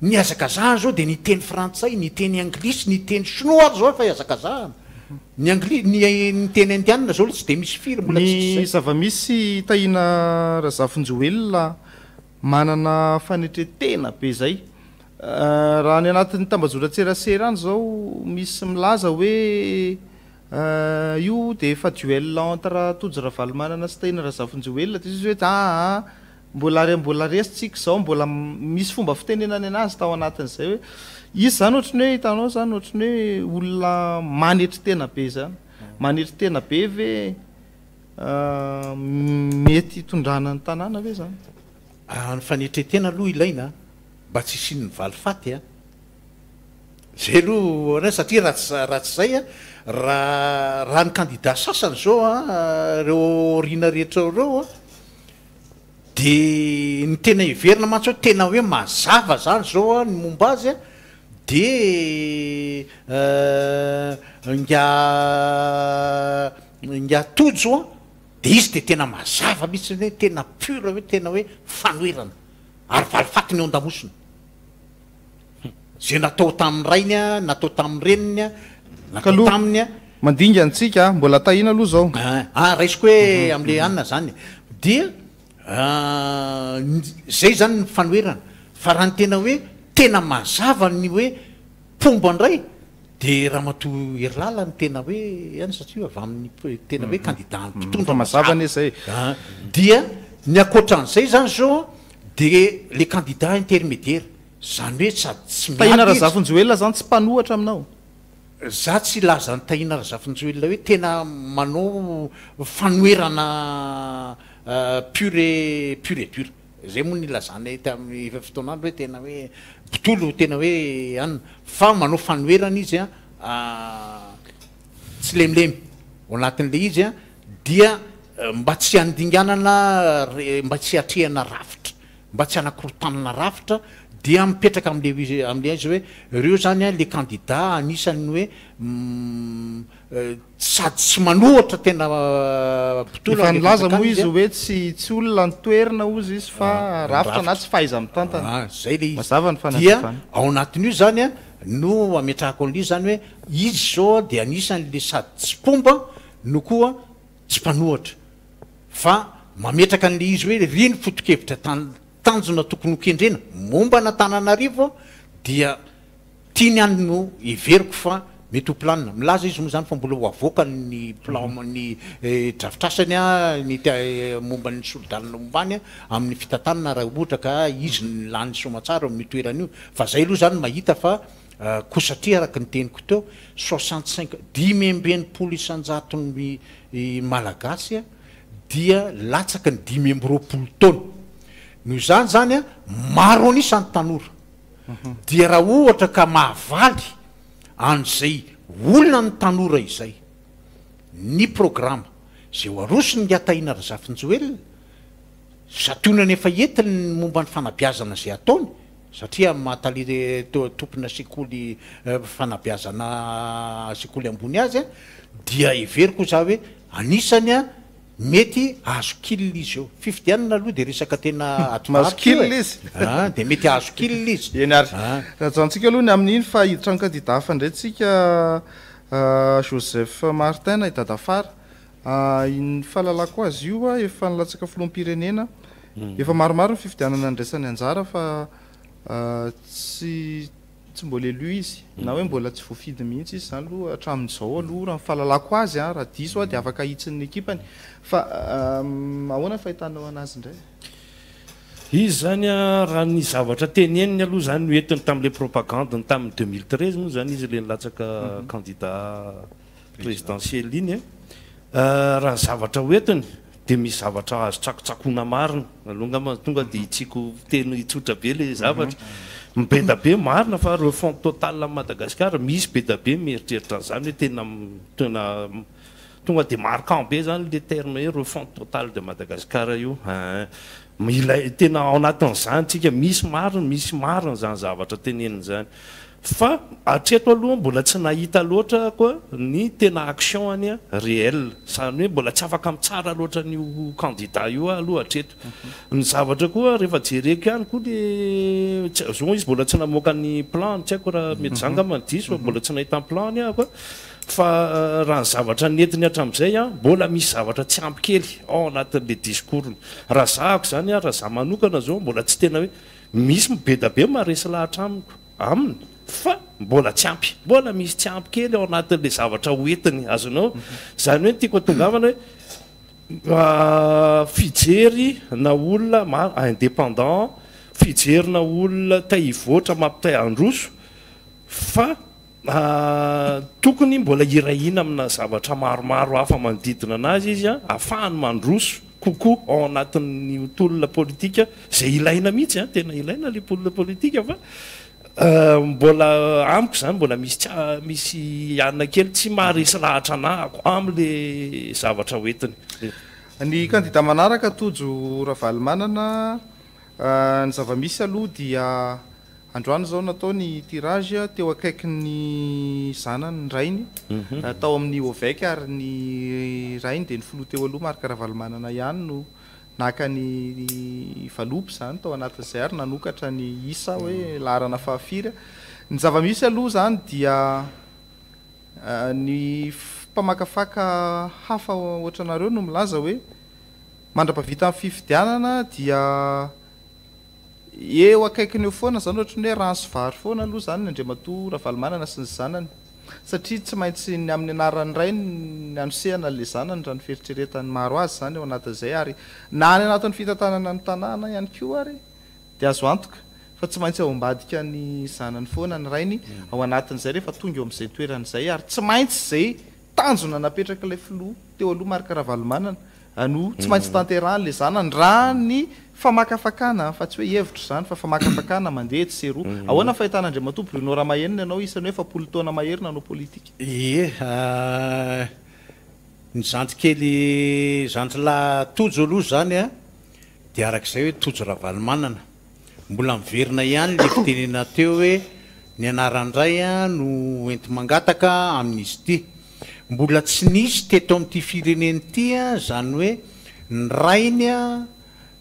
ny azakazahana zao dia ny teny frantsay ny teny anglisy ny teny sinoa ary zao efa azakazahana ny angli ny teny indianina zao tsy de misy firy mbola ny zava-misy tahina razafonjoelona manana fanetretena be zay raha ny anatin'ny tambazotratserasera any zao misy milaza hoe io de efa duel entre Tojoravalo manana sy tahina razafonjoelona de izy hoe mbola resitsika zao mbola misy fomba fitenenany anazy tao anatin'izay hoe izy zany ohatrany hoe hitanao zany ohatrany hoe olona manetry tena be zany manetry tena be ve mety hitondrana ny tanàna ve zany ny fanetretena aloha ilaina mba tsy isin'ny valifaty zay aloha satria raha tsy zay raha ny candidat sasany zao reo rina rehetra reo de ny tena iverina mantsy hoe tena hoe mazava zany zao ny momba azy de nga tojo de izy de tena mazava mihitsy hoe tena pure hoe tena hoe fanoerana ary valifaty ny eo an-damosina zay natao tamin'ny rainy natao tamin'ny reniny natao taminy mandinga antsika mbola tahina aloha zao raisiko hoe am'le anina zany dia zay zany ny fanoerana fa raha ny tena hoe tena mazava ny hoe pomba ndray de raha mato herilala ny tena hoe any satria avy amin'ny tena hoe candidat mpitondra mazavany zay dia ny akoatran'izay zany zao de le candidat intermédiaire zany hoe sady tsy tahina razafonjoelona zany tsy mpanohatra aminao za tsy laza ny tahina razafonjoelona hoe tena manao fanoerana pure zay moa ny lazana tamin'ny fotoanandro hoe tena hoe mpitolo tena hoe anina fa manao fanoerana izy tsy lemilemy ao anatin'le izy dia mba tsy andinganana mba tsy atrehana rafitra mba tsy anakorotanana rafitra dia mipetraka am'le izy hoe reo zany le candidat anisany hoe sady tsy manohatra tena efa nilaza moa izy hoe tsy olona nytoerina ozy izy fa rafitra na tsy fahaiza mitantana zay le mazava ny dia ao anatin'io zany no ametrahako an'l'izy zany hoe izy zao de anisany le sady tsy pomba no koa tsy mpanohatra fa mametraka an'le izy hoe riny fotokevitra tanjona tokony hokendrena momba na Tananarivo dia tiany any no iveriko fa mety ho planina milaza izy moa zany fa mbola ho avoaka ny plan ny drafitrasany ny momba ny solidalina mombany amin'ny fitantanana raha ohatra ka izy ny lany somatsara mitoeran'io fa zay aloha zany mahita fa ko satria araka ny teniko teo 65 5 isanjaton'ny malagasy dia latsaka ny 5 taona noho izany zany maro anisany tanora dia raha ohatra ka mahavaly an'izay olona ny tanora izay ny programa zay ho arosony ny atahina razafonjoelona satonany efa entiny ny momba ny fanabiazana zay ataony satria mahatali tompona sekoly fanabiazana sekoly ambony azy dia iveriko za hoe anisany mety azo kilina izy eo fifidianana aloha de resaka tena mahazo kilina izy de mety azo kilina izy eny ary rajantsika aloha ny amin'iny fa hiditra ny candidat hafa indray tsika Joseph Martin idadafara ny fahalalako azy io efa nilatsaka filoham-pirenena efa maromaro ny fifidianana ndraisany anjara fa tsy mbola elo izy na hoe mbola tsy voafidy mihitsy izy zany aloha hatramin'izao aloha raha fahalalako azy raha diso de afaka hitsin'ny ekipany fa ahoana fahitanao anazy indray izy zany raha ny zavatra teneniny aloha zany no entiny tam'le propagande ny tamin'ny 2013 moa zany izy le nilatsaka candidat présidentiel iny raha zavatra hoentiny de misy zavatra azo tsakotsakona marina alongama tonga de itsiko teny itsotra be le zavatra mibeda be marina fa refond total amin'ny Madagasikara misy beda be mieritreritra zany hoe tena tonga de marquant be zany le terme hoe refond total de Madagasikara io ilay tena ao anatin'izany tsika misy marina zany zavatra teneniny zany fa atreto aloha mbola tsy nahita loatra koa ny tena action any réel zany hoe mbola tsy afaka mitsara loatra n'io candidat io aloha atreto ny zavatra koa rehefa jereko ihany koa le zao izy mbola tsy namoaka ny plan tsy haiko raha mety zanga mandiso mbola tsy nahita ny plan any koa fa raha ny zavatra netiny hatramin'izay a mbola misy zavatra tsy ampy kely ao anatin'le discourny raha zahako zany a raha za manokana zao mbola tsy tena hoe misy be da be maharesy lahatra amiko aminy fa mbola tsy ampy mbola misy tsy ampy kely ao anatin'le zavatra hoentiny azonao zany hoe tiako atongavana hoe fijery na olona indépendant fijery na olona tahivoatra mampitay androso fa tokony mbola irahina amina zavatra maromaro hafa manodidina anazy izy a ahafahany mandroso kokoa ao anatin'ny tolona politika zay ilaina mihitsy a tena ilaina le polona politika fa mbola amiko zany mbola misy anina kely tsy maharesy lahatra anahako am'le zavatra hoentiny ny kandida manaraka tojo Ravalomanana ny zava-misy aloha dia androany zao natao ny tirage teo akaiky ny zanany rainy tao amin'ny oveka ary ny rainy dia ny filoha teo aloha marika Ravalomanana ihany no naka ny valopy zany tao anatin'izay ary nanokatra ny isa hoe laharana fahafiry ny zava-misy aloha zany dia ny mpamakafaka hafa ohatranareo no milaza hoe mandra-pavita amin'ny fifidianana dia eo akaikiny eo foana zany ohatry ny hoe rano sy vary foana aloha zany ny Andriamatoa Ravalomanana sy ny zanany satria tsy maintsy ny amin'ny anarany ray ny anosehana le zanany raha ny feritreretany maro azy zany eo anatin'izay ary na ny anatin'ny fitantanana ny tanàna ihany koa ary dia azo antoka fa tsy maintsy ao ambadika ny zanany foana ny rainy ao anatin'izay rehefa tonga eo amin'izay toeran'izay ary tsy maintsy zay tanjona napetraka ilay filoha teo aloha marika Ravalomanana no tsy maintsy tanterahany le zanany raha ny famakafakana fa tsy hoe hevitra zany fa famakafakana mandeha tsy seroa ahoana fahitana Andriamatoa Bruno Ramahenina ianao isany hoe efapolo taona maherina no politika ny zandrikely zandrilahy tojo aloha zany a dia arak'izay hoe tojo Ravalomanana mbola miverina ihany le fitenena teo hoe ny anaran-dray a no enti mangataka amin'izy ity mbola tsy nisy teto amin'ity fireneny ity a zany hoe ny rainy a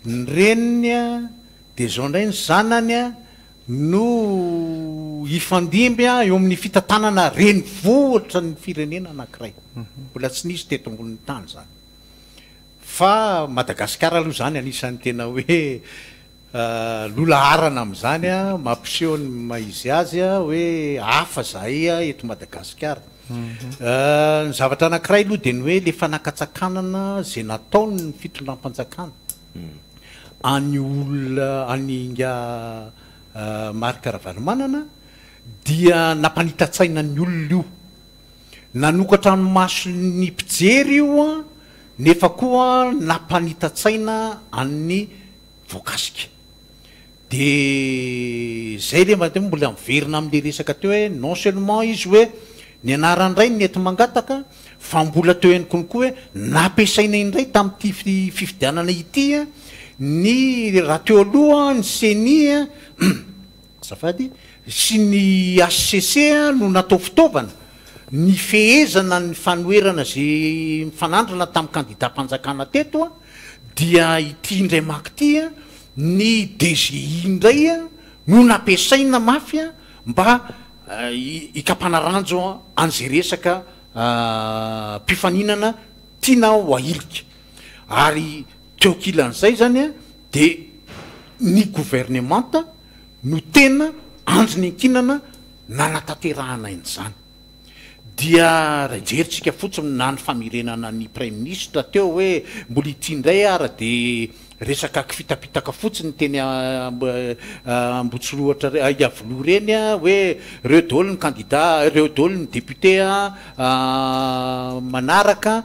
ny reniny a dia zao indray ny zanany a no ifandimby a eo amin'ny fitantanana reny vohatra ny firenena anankiray mbola tsy nisy teto amboniny tany zany fa Madagasikara aloha zany anisan'ny tena hoe lola arana amin'izany a mampiseho ny maizy azy a hoe hafa zahay a eto Madagasikara ny zavatra anankiray aloha dia ny hoe le fanakatsakanana zay nataony ny fitondram-panjakana any olona anyinga marika Ravalomanana dia nampanita-tsaina ny olona io nanokatra ny maso ny mpijery io a nefa koa nampanita-tsaina amin'ny voakasika dia zay le mate mbola miverina amin'le resaka teo hoe non seulement izy hoe ny anaran'ray ny ety mangataka fa mbola teo ihany konokoa hoe nampiasaina indray tamin'ity fifidianana ity a ny raha teo aloha ny CENI a zafady sy ny HCC no natao fitaovana ny fehezana ny fanoerana zay mifanandrana tamin'ny kandidam-panjakana teto a dia ity indray maky ity a ny DGI indray a no nampiasaina mafy a mba ikapanaranjo an'izay resaka mpifaninana tiana ho ahilika ary teo kilan'izay zany a dia ny gouvernemanta no tena androny ankinana nanatanterahana in'izany dia raha jeritsika fotsiny na ny famerenana ny prime ministre teo hoe mbola ity indray ara dia resaka kifitapitaka fotsiny teny ambotsirohatra iavoloha reny a hoe reo daholo ny candidat reo daholo ny député a manaraka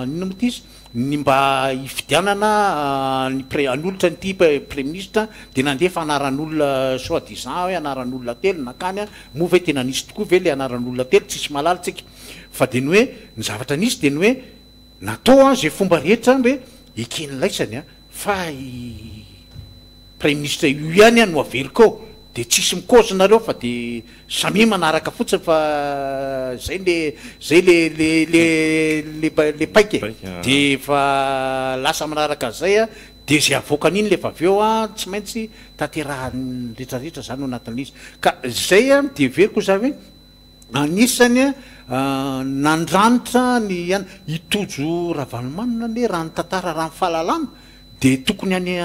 nino moa ty izy ny mba hifidianana anolotra nyity premier ministre dia nandefa anaran'olona soi-disant hoe anaran'olona telo nakany a moa ve tena nisy tokoa ve le anaran'olona telo tsisy malalatsika fa dia ny hoe ny zavatra nisy dia ny hoe natao a zay fomba rehetra hoe eken'laisany a fa premier ministre io ihany a no aveliko ao dia tsisy mikaozinareo fa dia samy manaraka fotsiny fa zay le paike dia fa lasa manaraka an'izay a dia zay avoakan'iny lefa avy eo a tsy maintsy tanterahany rehetrarehetra zany ho anatin'izy ka zay a dia veriko za hoe anisany a nandranitra ny any itojo Ravalomanina ne raha ny tantara raha ny fahalalana de tokony any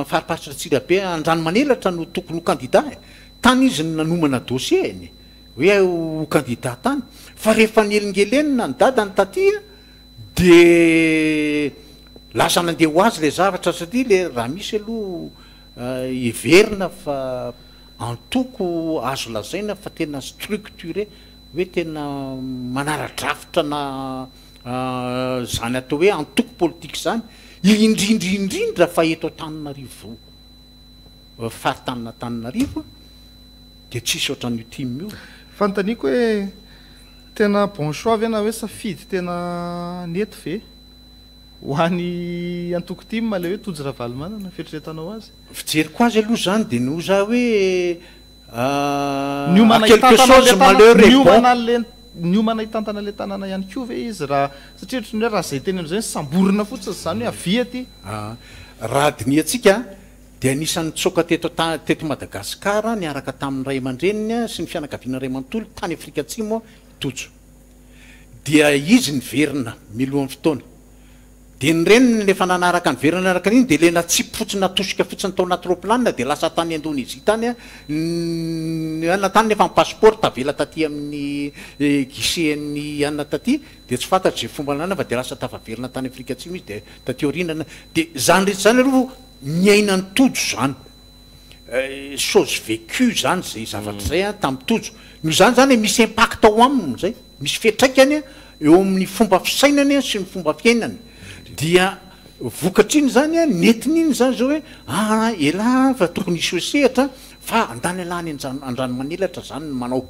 fariparitra Tsirabe Andranomanelatra no tokony ho candidat tany izy nanomana dossier eny hoe ho candidat tany fa rehefa nielingelenina ny dadany tatia de lasa nandeha ho azy le zavatra satria le raha misy aloha iverina fa antoko azo lazaina fa tena structuré hoe tena manara-drafitra na zany atao hoe antoko politique zany indrindrindrindra fa eto Antananarivo faritany de tsisy ohatran'io time io fanontaniako hoe tena bon choix ve na hoe safidy tena nety ve ho any antoko time le hoe Tojo Ravalomanana fieritreretanao azy fijeriko azy aloha zany de no za hoe quelque chose malheur niomana hitantana le tanàna ihany koa ve izy raha satria ohatrany hoe raha zay teny am'izay samborina fotsiny zany hoe avia ty raha diniatsika de anisan'ny tsoka teto Madagasikara niaraka tamin'ny ray aman-dreniny sy ny fianakaviana ray amanontolo tany Afrika Atsimo Tojo dia izy niverina milohan'ny fotoana de ny reniny lefa nanaraka ny verina araka an'iny de lena tsipy fotsiny natosika fotsiny tao anaty roplanina de lasa tany Indonezia tany ana tany nefa ny passeport tavela taty amin'ny guichet-ny anna taty de tsy fantatry zay fomba nana fa de lasa tafaverina tany Afrika Atsimo izy de taty orinana de zany rehetra zany aloha miaina ny Tojo zany chose vécue zany zay zavatra zay tamin'ny Tojo no zany misy impact ao aminy zay misy fiatraikany eo amin'ny fomba fisainany sy ny fomba fiainany dia vokatriny zany netin'iny zany zao hoe ela fa tokony isy sehatra fa andany alany Andranomanelatra zany manao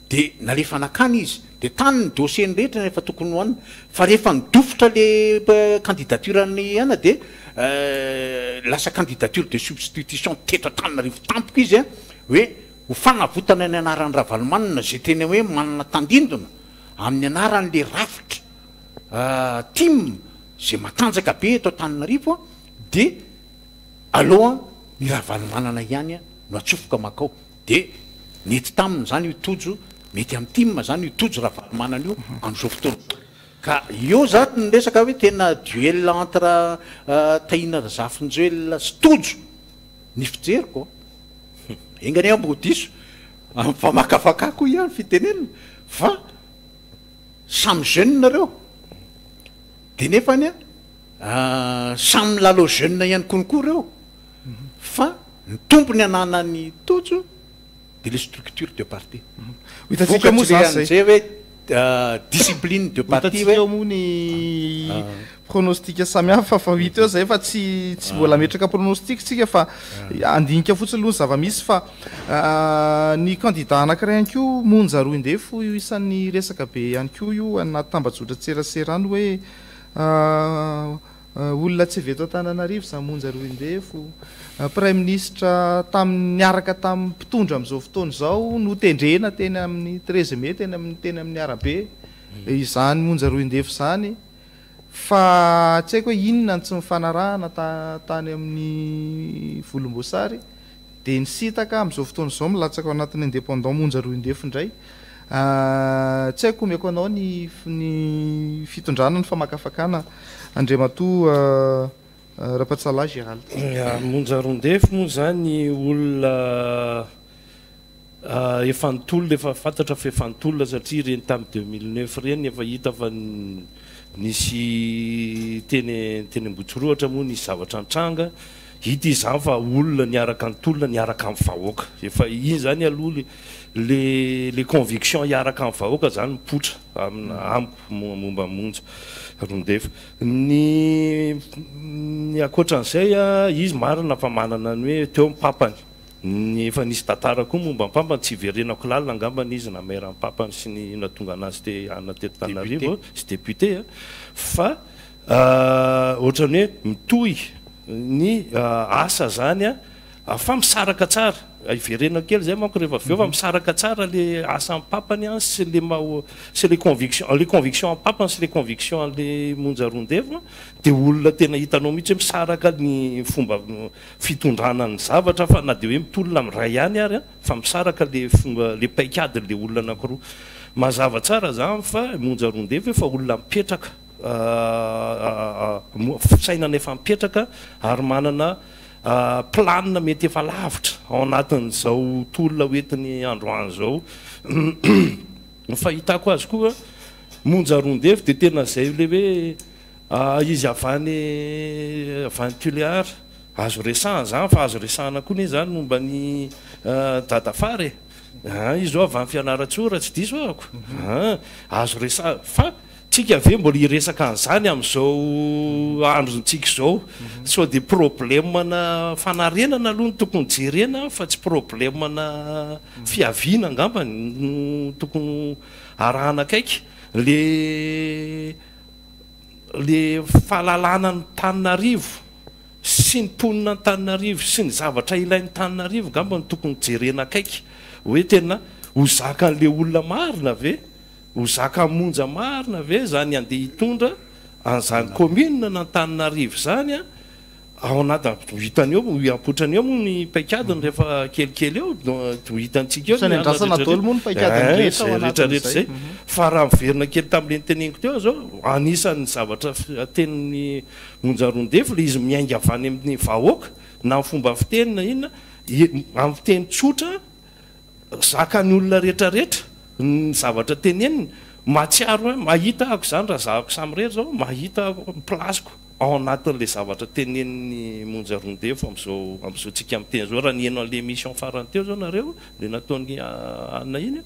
de nalefa nakany izy de tany ny dossier ny rehetra rehefa tokony hoanina fa rehefa nidofotra le candidaturany ana de lasa candidature de substitution teto Antananarivo tampoka izy hoe ho fanavotana ny anaran'ny Ravalomanina zay tena hoe manana tandindona amin'ny anaran'le rafitra time zay matanjaka be eto Antananarivo de aloha ny Ravalomanana ihany no atsofoka makao de nety taminy zany io Tojo mety amin'ny time zany io Tojo Ravalomanana io am'izao fotoana ka io zany resaka hoe tena duel entre Tahina Zafinjoel sy Tojo ny fijeriko engany ambo diso fa makafakako ihany fitenenina fa samy jeune nareo de nefany samy lalo jeune ihany konkoa reo fa ny tompony ananany Tojo de les structures de parti hitatsika moa zany zay hoe discipline de parti hoe moa ny pronostic samihafa fa hita eo zay fa tsy mbola metraka pronostic tsika fa andinika fotsiny aloha ny zava-misy fa ny candidat anankiray ihany koa Monja Roindefo io isan'ny resaka be ihany koa io anaty tambazotra tserasera any hoe olona tsy veto Antananarivo za Monja Roindefo prime ministre niaraka tamin'ny mpitondra am'izao fotoana zao no tendrena teny amin'ny 13 mai teny amin'ny arabe izany Monja Roindefo zany fa tsy haiko hoe inona tsy mifanarahana tany amin'ny volomboasary de nisitaka am'izao fotoana zao milatsaka ao anatin'ny indépendant Monja Roindefo indray tsy haiko omeko anao ny fitondrana ny famakafakana Andriamatoa Rapatsala Gérald Monja Roindefo moa zany olona efa nitolona efa fantatra fa efa nitolona satria reny tamin'ny 2009 reny efa hita fa nisy teny Ambotsikorohatra moa nisy zavatra nitranga hita izany fa olona niaraka nitolona niaraka amin'ny vahoaka efa iny zany aloha le conviction hiaraka amin'ny vahoaka zany mipotra amiko momba Monja Roindefo ny akoatran'izay izy marina fa manana ny hoe teo papany ny efa nisy tantara koa momba ny papany tsy iverenako lalina angambany izy namera ny papany sy ny natonga anazy te anateto Antananarivo sy député fa ohatrany hoe mitohy ny asa zany fa misaraka tsara iverena kely zay manko rehefa avy eo misaraka tsara le asa amin'ny papany a sy le c'est les convictions en papany sy les convictions le monjarondeva dia olona tena hitanao mihitsy hoe misaraka ny fomba fitondrana ny zavatra fa na dia hoe mitolona amiray ihany ary a fa misaraka le fomba le paikadiny le olona anankiroa mazava tsara zany fa monjarondeva efa olona mipetraka sainana efa mipetraka ary manana planina mety efa lavitra ao anatin'izao tolona hoentiny androany zao fahitako azy koa monjarondeva dia tena zay le hoe izy avany Tuléar azo resahana zany fa azo resahana koa ne zany momba ny dadafary izy zao avy amin'ny fianaratsora tsy diso ahako azo resahana fa tsika ave mbola iresaka an'izany amin'izao androntsika zao so dia problemana fanarenana aloha ny tokony jerena fa tsy problemana fiaviana angamba no tokony arahana akaiky le fahalalana ny Tananarivo sy ny mponina ny Tananarivo sy ny zavatra ilain'ny Tananarivo angamba no tokony jerena akaiky hoe tena ho zaka an'le olona marina ve ho zaka monja marina ve zany andeha hitondra an'izany commune na Tananarivo zany a ao anaty hitany eo ampotrany eo moa ny paikadiny rehefa kelikely eo hitantsika eorehetrarehetra zay fa raha miverina kely tamin'ireny teneniko teo zao anisan'ny zavatra tenin'ny monjarondeva le izy miainga avany amin'ny vahoaka na amin'ny fomba fitenina inona amin'ny fiteny tsotra zakany olona rehetrarehetra ny zavatra teneniny matsiaro mahita ako zany raha zahako samyrery zao mahita plasiko ao anatin'le zavatra teneniny monjarondeva am'izao tsika miteny zao raha nieno an'le émission farany teo zao nareo le nataony anina iny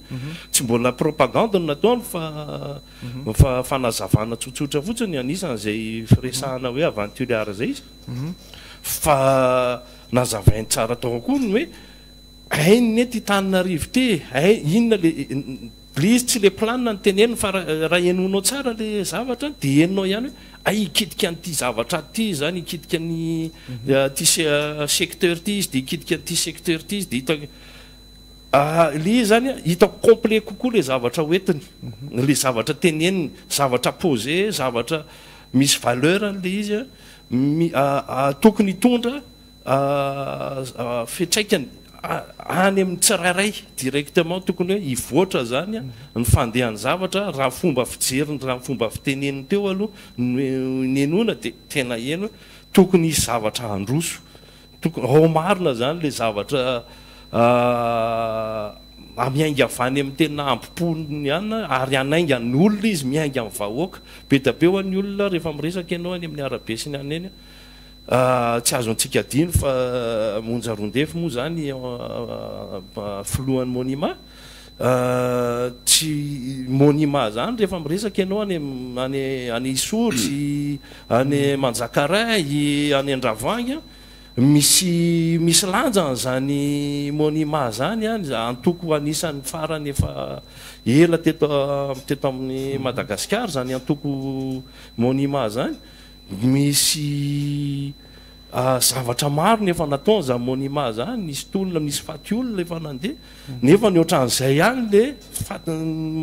tsy mbola propagande no nataony fa fanazavana tsotsotra fotsiny anisan'izay firesahana hoe avy any Tuléar zay izy fa nazavainy tsara tao koa ny hoe ainy ty Tananarivo ty inona le izy tsy le planina ny teneniny fa raha enonao tsara le zavatra dia eninao ihany hoe hikitika an'ity zavatra ty zany hikitika ny ty secteur ty izy dia hikitika an'ty secteur ty izy dia le izy zany hitako complet kokoa le zavatra hoentiny le zavatra teneniny zavatra posé zavatra misy valeur le izy tokony hitondra fitraikany any amin'ny tsirairay directement tokony hoe hivoatra zany ny fandehan'ny zavatra raha fomba fijeriny raha fomba fiteneniny teo aloha nenona dia tena eno tokony hisy zavatra androso tokony ao marina zany le zavatra miainga avany amin'ny tena ampopony ihany ary anainga ny olona izy miainga amin'ny vahoaka be da be ho an'ny olona rehefa miresaka ianao any amin'ny arabe sy ny any eny tsy azontsika dino fa monjarondeva moa zany filohan'ny monima tsy monima zany rehefa miresaka ianao any Isory any Manjakaray any Andravanga misy lanjany zany monima zany antoko anisan'ny farany efa ela teto amin'ny Madagasikara zany antoko monima zany misy zavatra maro nefa nataony zany monima zany nisy tolona misy faty olona efa nandeha nefa ny ohatran'izay ihany le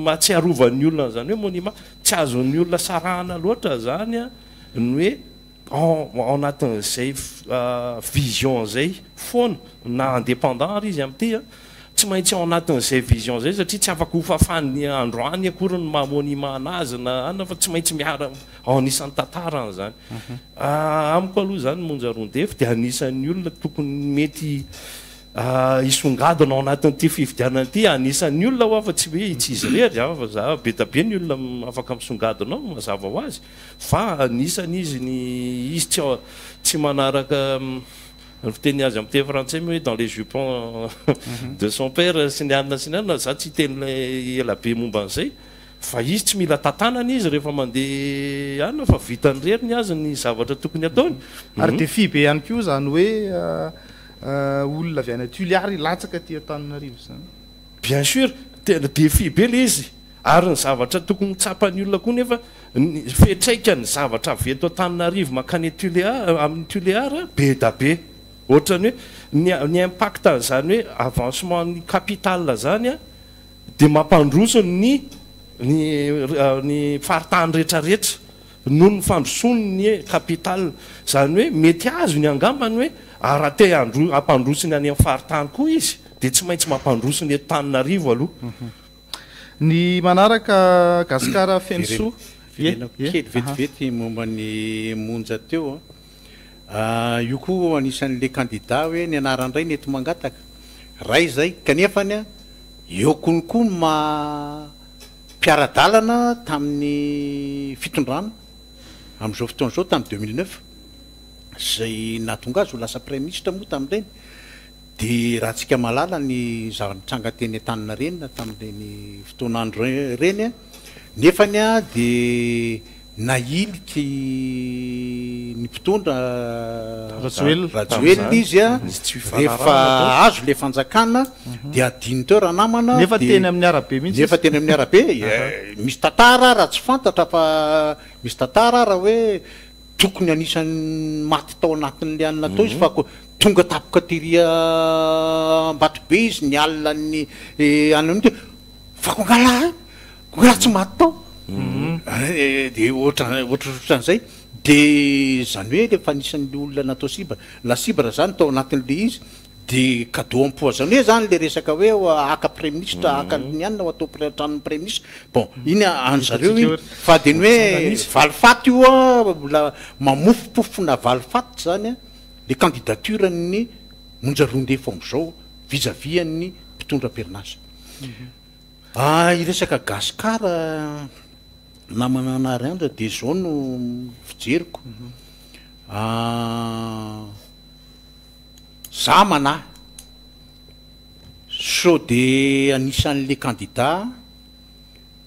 matsiarovan'ny olona zany hoe monima tsy azon'ny olona sarahana loatra zany ny hoe ao anatin'izay vision zay foana na indépendant ary izy amin'ity tsy maintsy ao anatin'izay vision zay satria tsy afaka hofafany androany akory ny mahamonima anazy na fa tsy maintsy miara ao anisan'ny tantarany zany amiko aloha zany monjarondeva dia anisan'ny olona tokony mety isongadina ao anatin'ity fividianana ity anisan'ny olona ho afa tsy hoe tsy izy rery fa za be da be ny olona afaka misongadinao mazava ho azy fa anisany izy tsy manaraka fiteny azy amin'ny teny frantsay hoe dans les jupons de son père sy ny anina sy ny anina za tsy teny ela be momba an'izay fa izy tsy mila tantanana izy rehefa mandeha anina fa vitany reriny azy ny zavatra tokony ataony ary défi be ihany koa zany hoe olona avy any Tuléar latsaka ty Tananarivo zany bien sûr tena défi be le izy ary ny zavatra tokony tsapany olona koa nefa fetraika ny zavatra avy eto Tananarivo makany amin'ny Tuléar be da be ohatrany ny impact zany hoe avancement ny capital zany a dia mampandroso ny faritany rehetrarehetra noho ny fandrosony ny capital zany hoe mety azo ny angambany hoe raha te hampandrosony any amin'ny faritany koa izy dia tsy maintsy mampandrosony eto Tananarivo aloha. Ny manaraka Gasikara Fensoa kely vetivety momba ny monja teo io koa anisan'le candidat hoe ny anaran'ray ny eto mangataka ray zay kanefany a eo konokony mpiara-dalana tamin'ny fitondrana amin'izao fotoan'izao tamin'ny 2009 zay nahatonga azy ho lasa premier ministre moa tamin'ireny dia raha tsika malala ny zava-nitranga teny Antaninarenina tamin'ireny fotoan'andro reny a nefany a dia nailiky ny mpitondra Rajoelina izy a rehefa azo le fanjakana dia adiny teo raha namana nefa teny amin'ny arabe mihitsy nefa teny amin'ny arabe misy tantara raha tsy fantatra fa misy tantara raha hoe tokony anisan'ny maty tao anatin'le alina tao izy fa tonga tapoka teria Ambatobe izy ny alina ny anany fa kongala tsy maty tao dia ohatran'izay dia zany hoe rehefa anisan'le olona natao la cibre zany tao anatin'le izy dia cadeau empoisonné zany le resaka hoe aka premier ministre aka ny anina ho atao tranon'ny premier ministre bon iny an'zareo iny fa dia ny hoe valifaty io a mbola mamofopofona valifaty zany a le candidature ny monja roa ndefa amin'izao vis-à-vis an'ny mpitondra perinasa. I resaka Gasikara namana anary andra dia zao no fijeriko za manahy so dia anisan'le candidat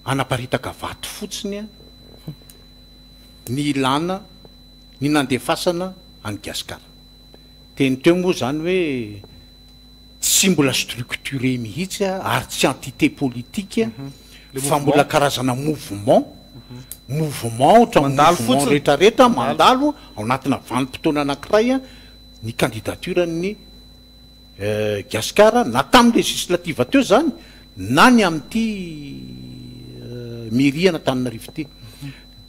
anaparitaka vato fotsiny a ny ilana ny nandefasana any Gasikara teny teo moa zany hoe tsy mbola structuré mihitsy ary tsy entité politique fa mbola karazana mouvement mouvement rehetrarehetra mandalo ao anatina vanim-potoana anankiray a ny candidature ny Gasikara na tamin'ny législative teo zany na ny amin'ity mairie na Antananarivo ity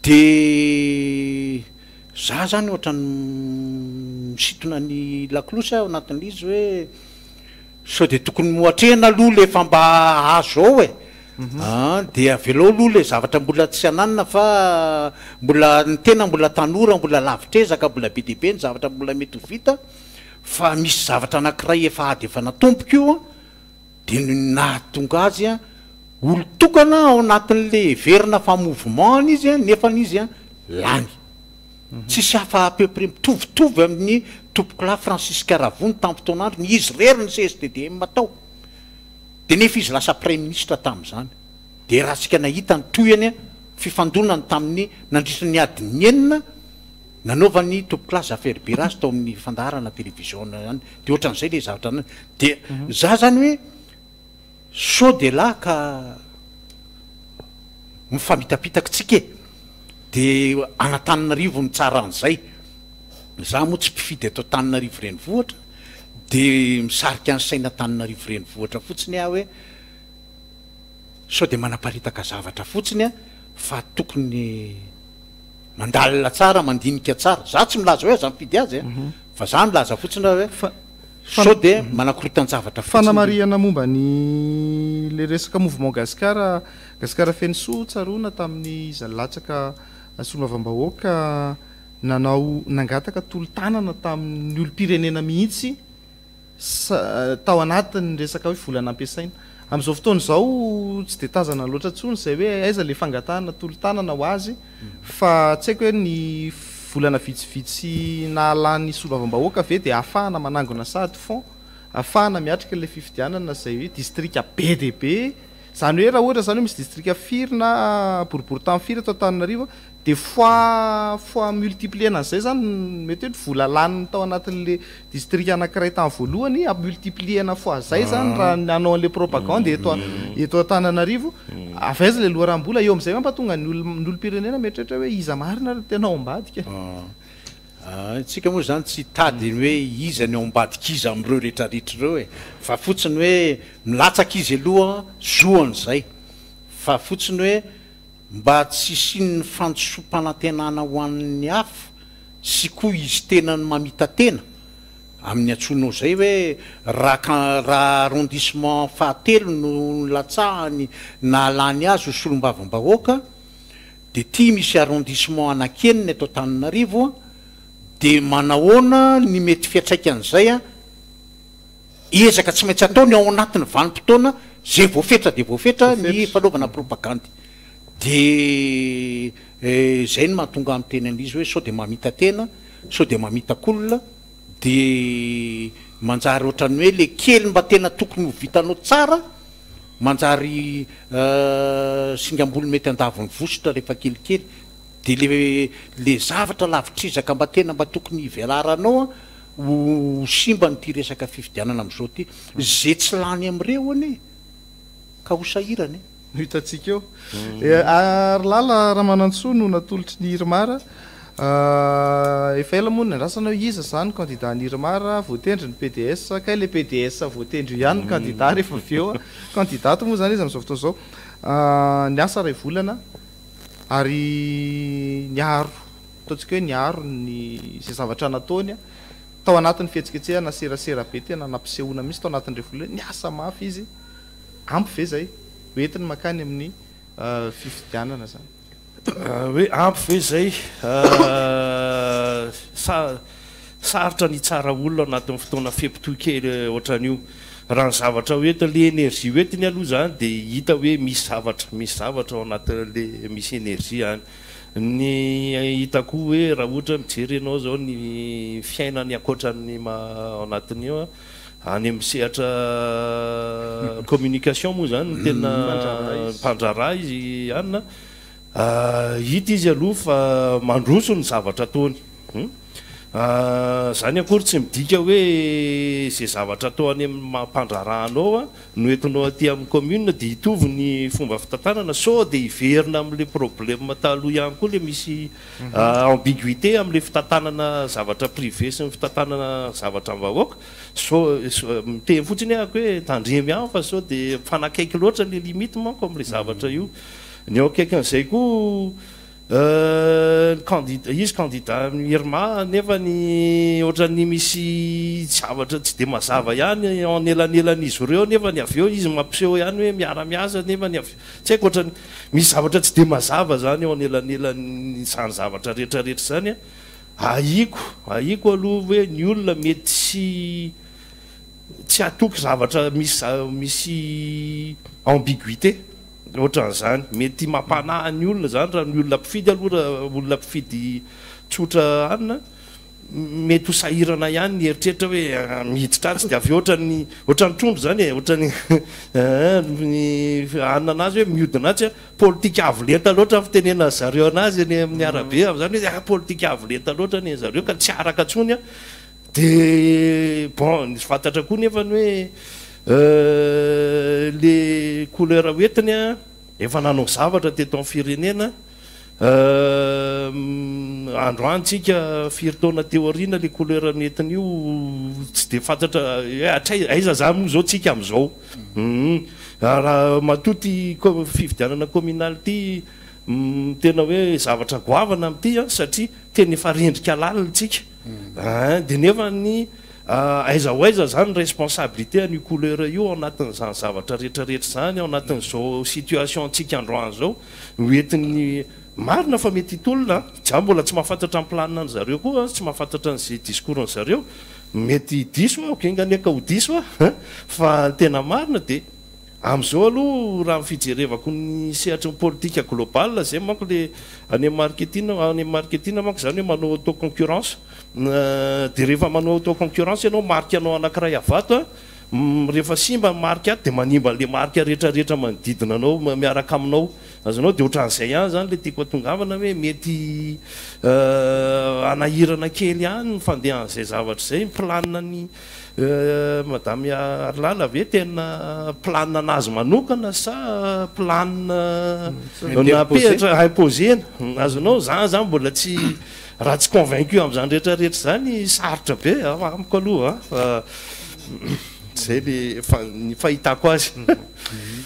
dia za zany ohatrany misitona ny laklosy ao anatin'izy hoe so dia tokony moatrehana aloha le fa mba azo ao dia avelao aloha le zavatra mbola tsy ananina fa mbola ny tena mbola tanora mbola lavitrezaka mbola be deaibe ny zavatra mbola mety ho vita fa misy zavatra anankiray efa ady efa natompoko io dia nahatonga azy a olo tokana ao anatin'le verina fa mouvement izy nefa n'izy lany tsisy hafa à peu près mitovitovy amin'ny tompokolahy Francis Caravony tamin'ny fotoan'andro ny izy rery ny CSDDM tao dia nefa izy lasa premier ministre tamin'izany dia raha tsika nahita ny toyany fifandonany tamin'ny nandritra ny adiny enina nanaovany tompokolahy Zafer Beras tao amin'ny fandaharana télévision zany dia ohatran'izay le zavatra anany dia za zany hoe so dia lahy ka mifamitapitaka tsika dia Antananarivo ny tsara an'izay za moa tsy mpifidy atao Antananarivo renivohitra dia misarika ny saina Antananarivo renivohitra fotsiny hoe so dia manaparitaka zavatra fotsiny fa tokony mandalina tsara mandinika tsara za tsy milaza hoe aza mifidy azy fa za milaza fotsiny hoe so dia manakorontan-javatra fanamariana momba ny le resaka mouvement Gasikara Fensoa tsaroana tamin'ny zalatsaka solombavam-bahoaka nangataka tolo-tanana tamin'ny olo-pirenena mihitsy tao anatin'ny resaka hoe volana ampiasaina amin'izao fotoana izao tsy dia tazana loatra ntsony zay hoe aiza le fangatahana tolo-tanana ho azy fa tsy haiko hoe ny volana vitsivitsy nahalany solombavam-bahoaka ve dia ahafahana manangona sady fond ahafahana miatrika le fifidianana zay hoe distrika be dia be zany hoe raha ohatra zany hoe misy distrika firy na boribory firy atao Antananarivo dia fois multiplier an'izay zany mety hoe vola laniny tao anatin'le distrika anankiray tamin'ny voalohany multipliena fois zay zany raha nanao an'le propagande eto Antananarivo avaiza le loharam-bola eo amin'izay mampatonga ny olo-pirenena mieritreritra hoe iza marina tena ao ambadika Tsika moa zany tsy tady ny hoe izany ao ambadikiza am'ireo rehetrarehetra reo fa fotsiny hoe milatsaka izy aloha zoany zay fa fotsiny hoe mba tsy siny fantsosom-panantenana ho an'ny hafa sy koa izy tena ny mamita tena amin'ny antsonao zay hoe raha arrondissement fahatelo no latsahany na alany azy ho solombavam-bahoaka de tia misy arrondissement anakeniny atao Tananarivo de manahoana ny mety fiatraikan'izay ezaka tsy maintsy ataony ao anatiny vanim-potoana zay voafetra de voafetra ny fanaovana propagandy de zay ny mahatonga amin'ny teny an'izy hoe sao de mamita tena sao de mamitakolona de manjary ohatrany hoe le kely mba tena tokony ho vitanao tsara manjary singambolo mety andavony vosotra rehefa kelikely de le zavatra lavitrizaka mba tena mba tokony ivelaranao ho simba nyty resaka fifidianana am'izao ty zay tsy lany am'ireo ane ka ho sahirany hitatsika eo ary lala raha manantsoa no natolotry ny Irmara efa ela moa ny andrasana hoe iza zany candidat ny Irmara voatendry ny PDS kay le PDS voatendry ihany ny candidat rehefa aveo candidat moa zany izy am'izao fotoana zao ny asa ray volana ary niaro ataontsika hoe niaro ny zay zavatra nataony tao anatin'ny fihetsiketsehana serasera be tena nampisehoana misy tao anatin'ny ray volana niasa mafy izy ampy ve zay hoentiny makany amin'ny fifidianana zany hoe ampy ve zay sarotra ny tsara olona anatin'ny fotoana fepitoykely ohatran'io raha ny zavatra hoetiny le énergie hoetiny aloha zany de hita hoe misy zavatra ao anatin'le misy énergie any ny hitako hoe raha ohatra mijery ianao zao ny fiainany akoatran'ny ao anatin'io any amin'ny sehatra communication moa zany ny tena mpandrara izy anina hita izy aloha fa mandroso ny zavatra ataony zany akory tsy midika hoe zay zavatra atao any amin'ny mampandrarahanao no entinao aty amin'ny commune de hitovy ny fomba fitantanana sao de hiverina amin'le problème taloha ihany koa le misy ambiguïté amin'le fitantanana zavatra privé sy ny fitantanana zavatra vahoaka so miteny fotsiny ahako hoe tandremy ihany fa sao de fanakaiky loatra le limite manko amin'le zavatra io ny ao akaikin'izay koa izy candidat Irma nefa ny ohatran'ny misy zavatra tsy de mazava ihany anelan'elan'izy ireo nefa ny aveo izy mampiseho ihany hoe miara-miasa nefa ny tsy haiko ohatrany misy zavatra tsy de mazava zany ao anelan'elan'ny zany zavatra rehetrarehetra zany aiko aloha hoe ny olona mety tsy atoky zavatra misy ambiguïté ohatran'izany mety mampanahy ny olona zany raha ny olona mpifidy aloha raha olona mpifidy tsotra anina mety ho sahirana ihany ny eritreritra hoe miditra azy de avy ohatran'ny trondro zany ohatran'ny anina anazy hoe miodina azy politika avolenta loatra fitenena zareo anazy any amin'ny arabe zany hoe politika avolenta loatra ny zareo ka tsy araka tsony de bon ny fantatra koa nefany hoe le couleur hoetiny efa nanao zavatra teto amin'ny firenena androantsika firitaona teoriana le couleur netiny io tsy de fantatra aiza zany moa zao tsika am'izao raha matoty fividianana communalité tena hoe zavatra goavana am'ty satria tena efa rendrika lalitsika de nefa ny aiza ho aiza zany responsabilité any couleur io ao anatin'izany zavatra rehetrarehetra zany ao anatin'izao situation antsika androany zao hoentin'ny marina fa mety hitolona ja mbola tsy mahafantatra ny planina ny zareo koa tsy mahafantatra n'zay discours ny zareo mety diso okenganyaka ho diso fa tena marina de am'izao aloha raha mifijerevako ny sehatry ny politika global zay manko le any marketing manko zany hoe manao auto concurrence de rehefa manao auto concurrence ianao marque anao anankiray avato rehefa simba marque ato de manimba le marque rehetrarehetra manodidina anao miaraka aminao azanao de ohatran'izay ihany zany le tiako atongavana hoe mety anahirana kely ihany ny fandehan'izay zavatra zay planina ny madame Arlala ve tena planina anazy manokana sa planina napehatra imposena azonao zany mbola tsy raha tsy convaincu amin'izany rehetrarehetra zany sarotra be amiko aloha zay ny fahitako azy.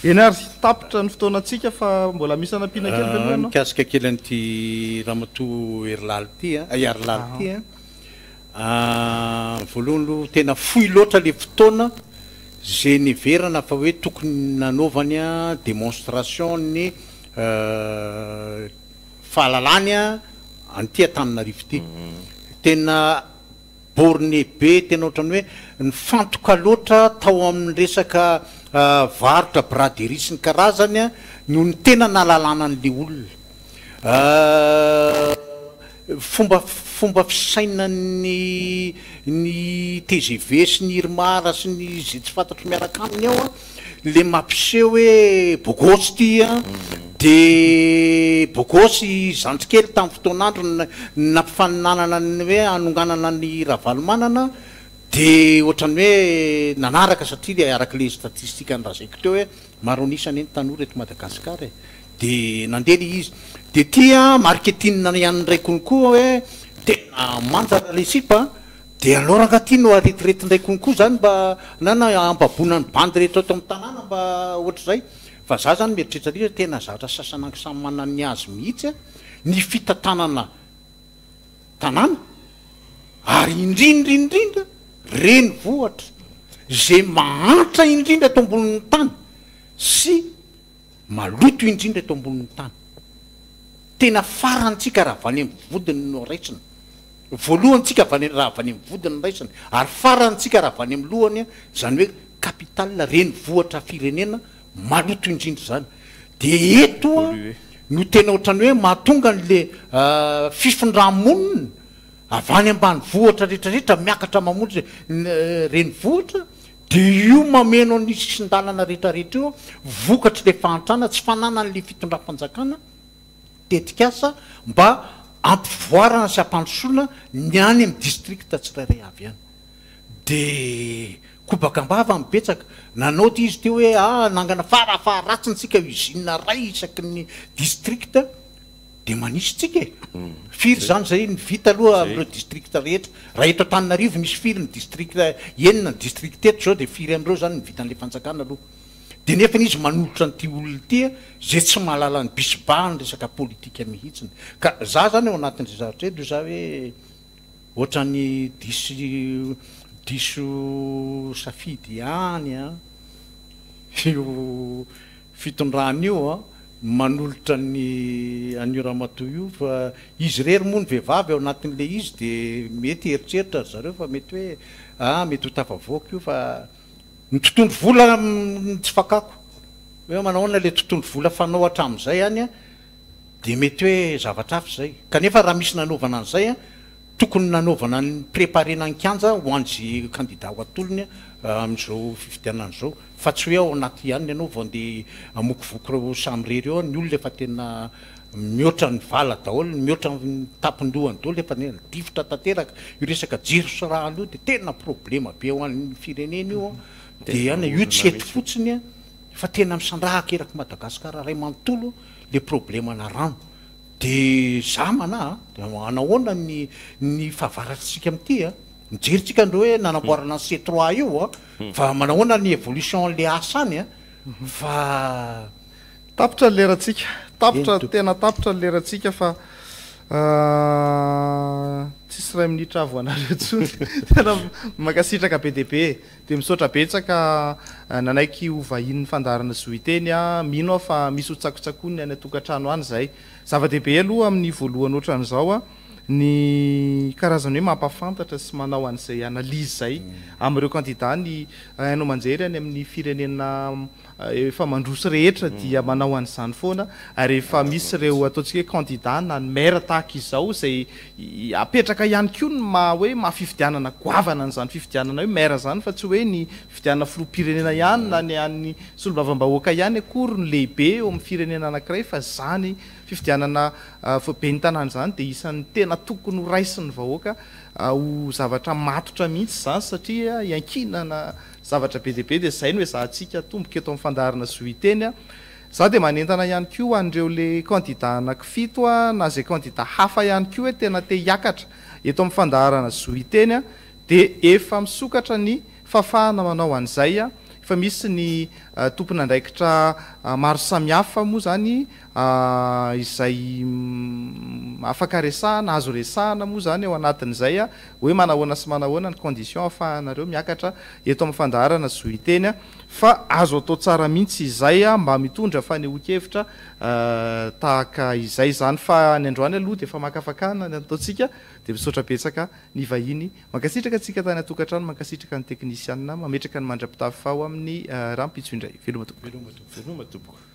eny ary tapitra ny fotoanantsika fa mbola misy anampiana kely veloha ianao. Mikasika kely an'ity ramatoa Erilaly ty Arilaly ty voalohany aloha tena fohy loatra le fotoana zay niverana fa hoe tokony nanaovany a démonstration ny fahalalany a an'ity Antananarivo ty. Tena borné be tena ohatrany hoe nifantoka loatra tao amin'ny resaka varotra braderie sy ny karazany a no ny tena nalalana an'le olona. Fomba fisaina ny TGV sy ny Irmara sy ny zay tsy fantatro miaraka aminy ao a le mampiseho hoe bogosy ty a de bogosy zandrikely tamin'ny fotoan'andro nampifaninanana ny hoe anonganana ny Ravalomanana de ohatrany hoe nanaraka satria le arak'le statistika ny raha zayko teo hoe maro anisany eny tanora eto Madagasikara de nandeha le izy de tia marketing ihany ndray konkoa hoe tena manjara le sipa de alors angaty no aretirety ndray konkoa zany mba nana ambabona ny bandy rehetra eto amin'ny tanàna mba ohatra zay fa za zany mieritreritra tena zavatra sasananky samy manany azy mihitsy ny fitantanana tanàna ary indrindra reny vohatra zay mahantra indrindra eto ambonin'ny tany sy maloto indrindra eto ambonin'ny tany tena farantsika raha vany amin'ny vodiny no raisina voalohantsika raha vany amin'ny vodiny raisina ary farantsika raha vany amin'ny lohany zany hoe capitale reny vohatra firenena maloto indrindra zany de eto no tena ohatrany hoe mahatonga n'le fifondramonina avany ambany vohatra rehetrarehetra miakatra mamonjy reny vohatra de io mameno ny sisin-dalana rehetrarehetra io vokatry le fahantrana tsy fanana n'le fitondram-panjakana tetikasa mba ampivoarana sy ampandrosoana ny any amin'ny districta tsirairay avy any de kobakambava mibetsaka nanao ty izy teo hoe nangana faratsyntsika usine ray isaky ny districta de manisy tsika firy zany zay ny vita aloha am'ireo districta rehetra raha eto Antananarivo misy firy ny districta enina ny district eto zao de firy am'ireo zany ny vitan'le fanjakana aloha de nefa izy manolotra n'ity olona ty zay tsy mahalala ny bisibahany resaka politika mihitsiny ka za zany ao anatin'zay zavatra eto za hoe ohatrany diso safidy any io fitondrany io manolotra ny anio ramatoa io fa izy rery moa ny vehivavy ao anatin'le izy de mety eritreritra zareo fa mety hoe mety ho tafavoaka io fa ny tontondro vola tsy fakako hoe manahoana le tontondro vola fanao hatramin'izay any de mety hoe zavatra hafa zay kanefa raha misy nanaovana an'izay tokony nanaovana ny préparena ny kanja ho an'zy candidat ho atolony amin'izao fifidianana zao fa tsy hoe ao anaty ihany ianao vao nde amokivoky reo samy rery eo ny olona efa tena mihoatra ny vala daholo mihoatra ny tapindohany daholo efa difotra tanteraka io resaka jiro sy raha io de tena problema be ho an'ny firenena io de any io tsy eto fotsiny fa tena misandrahaka eraky Madagasikara ray manontolo le problema na rano de za mana anahoana ny fahavaratsika am'ity mijeritsika andreo hoe nanamboarana ny C3 io fa manahoana ny évolution le asa any fa tapitra ny leratsika tapitra tena tapitra ny leratsika fa tsisy ray minitra avoanareo tsony tena makasitraka be de be de misaotra betsaka nanaiky ho vahin'ny fandarana zoiteny mino fa misy ho tsakotsakony any atokantrano any zay zava-dehibe aloha amin'ny voalohany ohatran'izao ny karazany hoe mampafantatra sy manao an'izay analyse zay am'ireo candidat ny hainao manjery any amin'ny firenena efa mandroso rehetra dia manao an'izany foana ary efa misy ireo ataontsika hoe candidat na ny maire tahaka izao zay apetraka ihany koa ny hoe mahafifidianana goavana n'izany fifidianana hoe maire zany fa tsy hoe ny fifidianana filoha-pirenena ihany na ny an'ny solombavam-bahoaka ihany akory ny lehibe eo amin'ny firenena anankiray fa zany fifidianana be ny tanàna zany de isan'ny tena tokony ho raisin'ny vahoaka ho zavatra matotra mihitsy zany satria iankinana zavatra be de be de zay no hoe zahantsika tomboka eto amin'ny fandarana zoiteny za dia manentana ihany koa an'ireo le kandida anankifito na zay kandida hafa ihany koa hoe tena te hiakatra eto amin'ny fandaharana zoiteny a dia efa misokatra ny fafahana manao an'izay a efa misy ny tompona andraikitra maro samihafa moa zany izay afaka resahana azo resahana moa zany eo anatin'izay a hoe manahoana sy manahoana ny condition ahafahanareo miakatra eto amin'ny fandaharana zoiteny a fa azo atao tsara mihitsy izay a mba mitondra fanehoan-kevitra tahaka izay zany fa ny androany aloha dia efa makafakana ny ataontsika dia misaotra betsaka ny vahiny mankasitraka antsika tany atokantrano mankasitraka ny teknisianina mametraka ny mandra-pitafy fa ao amin'ny rahampitso indray veloma tompoko.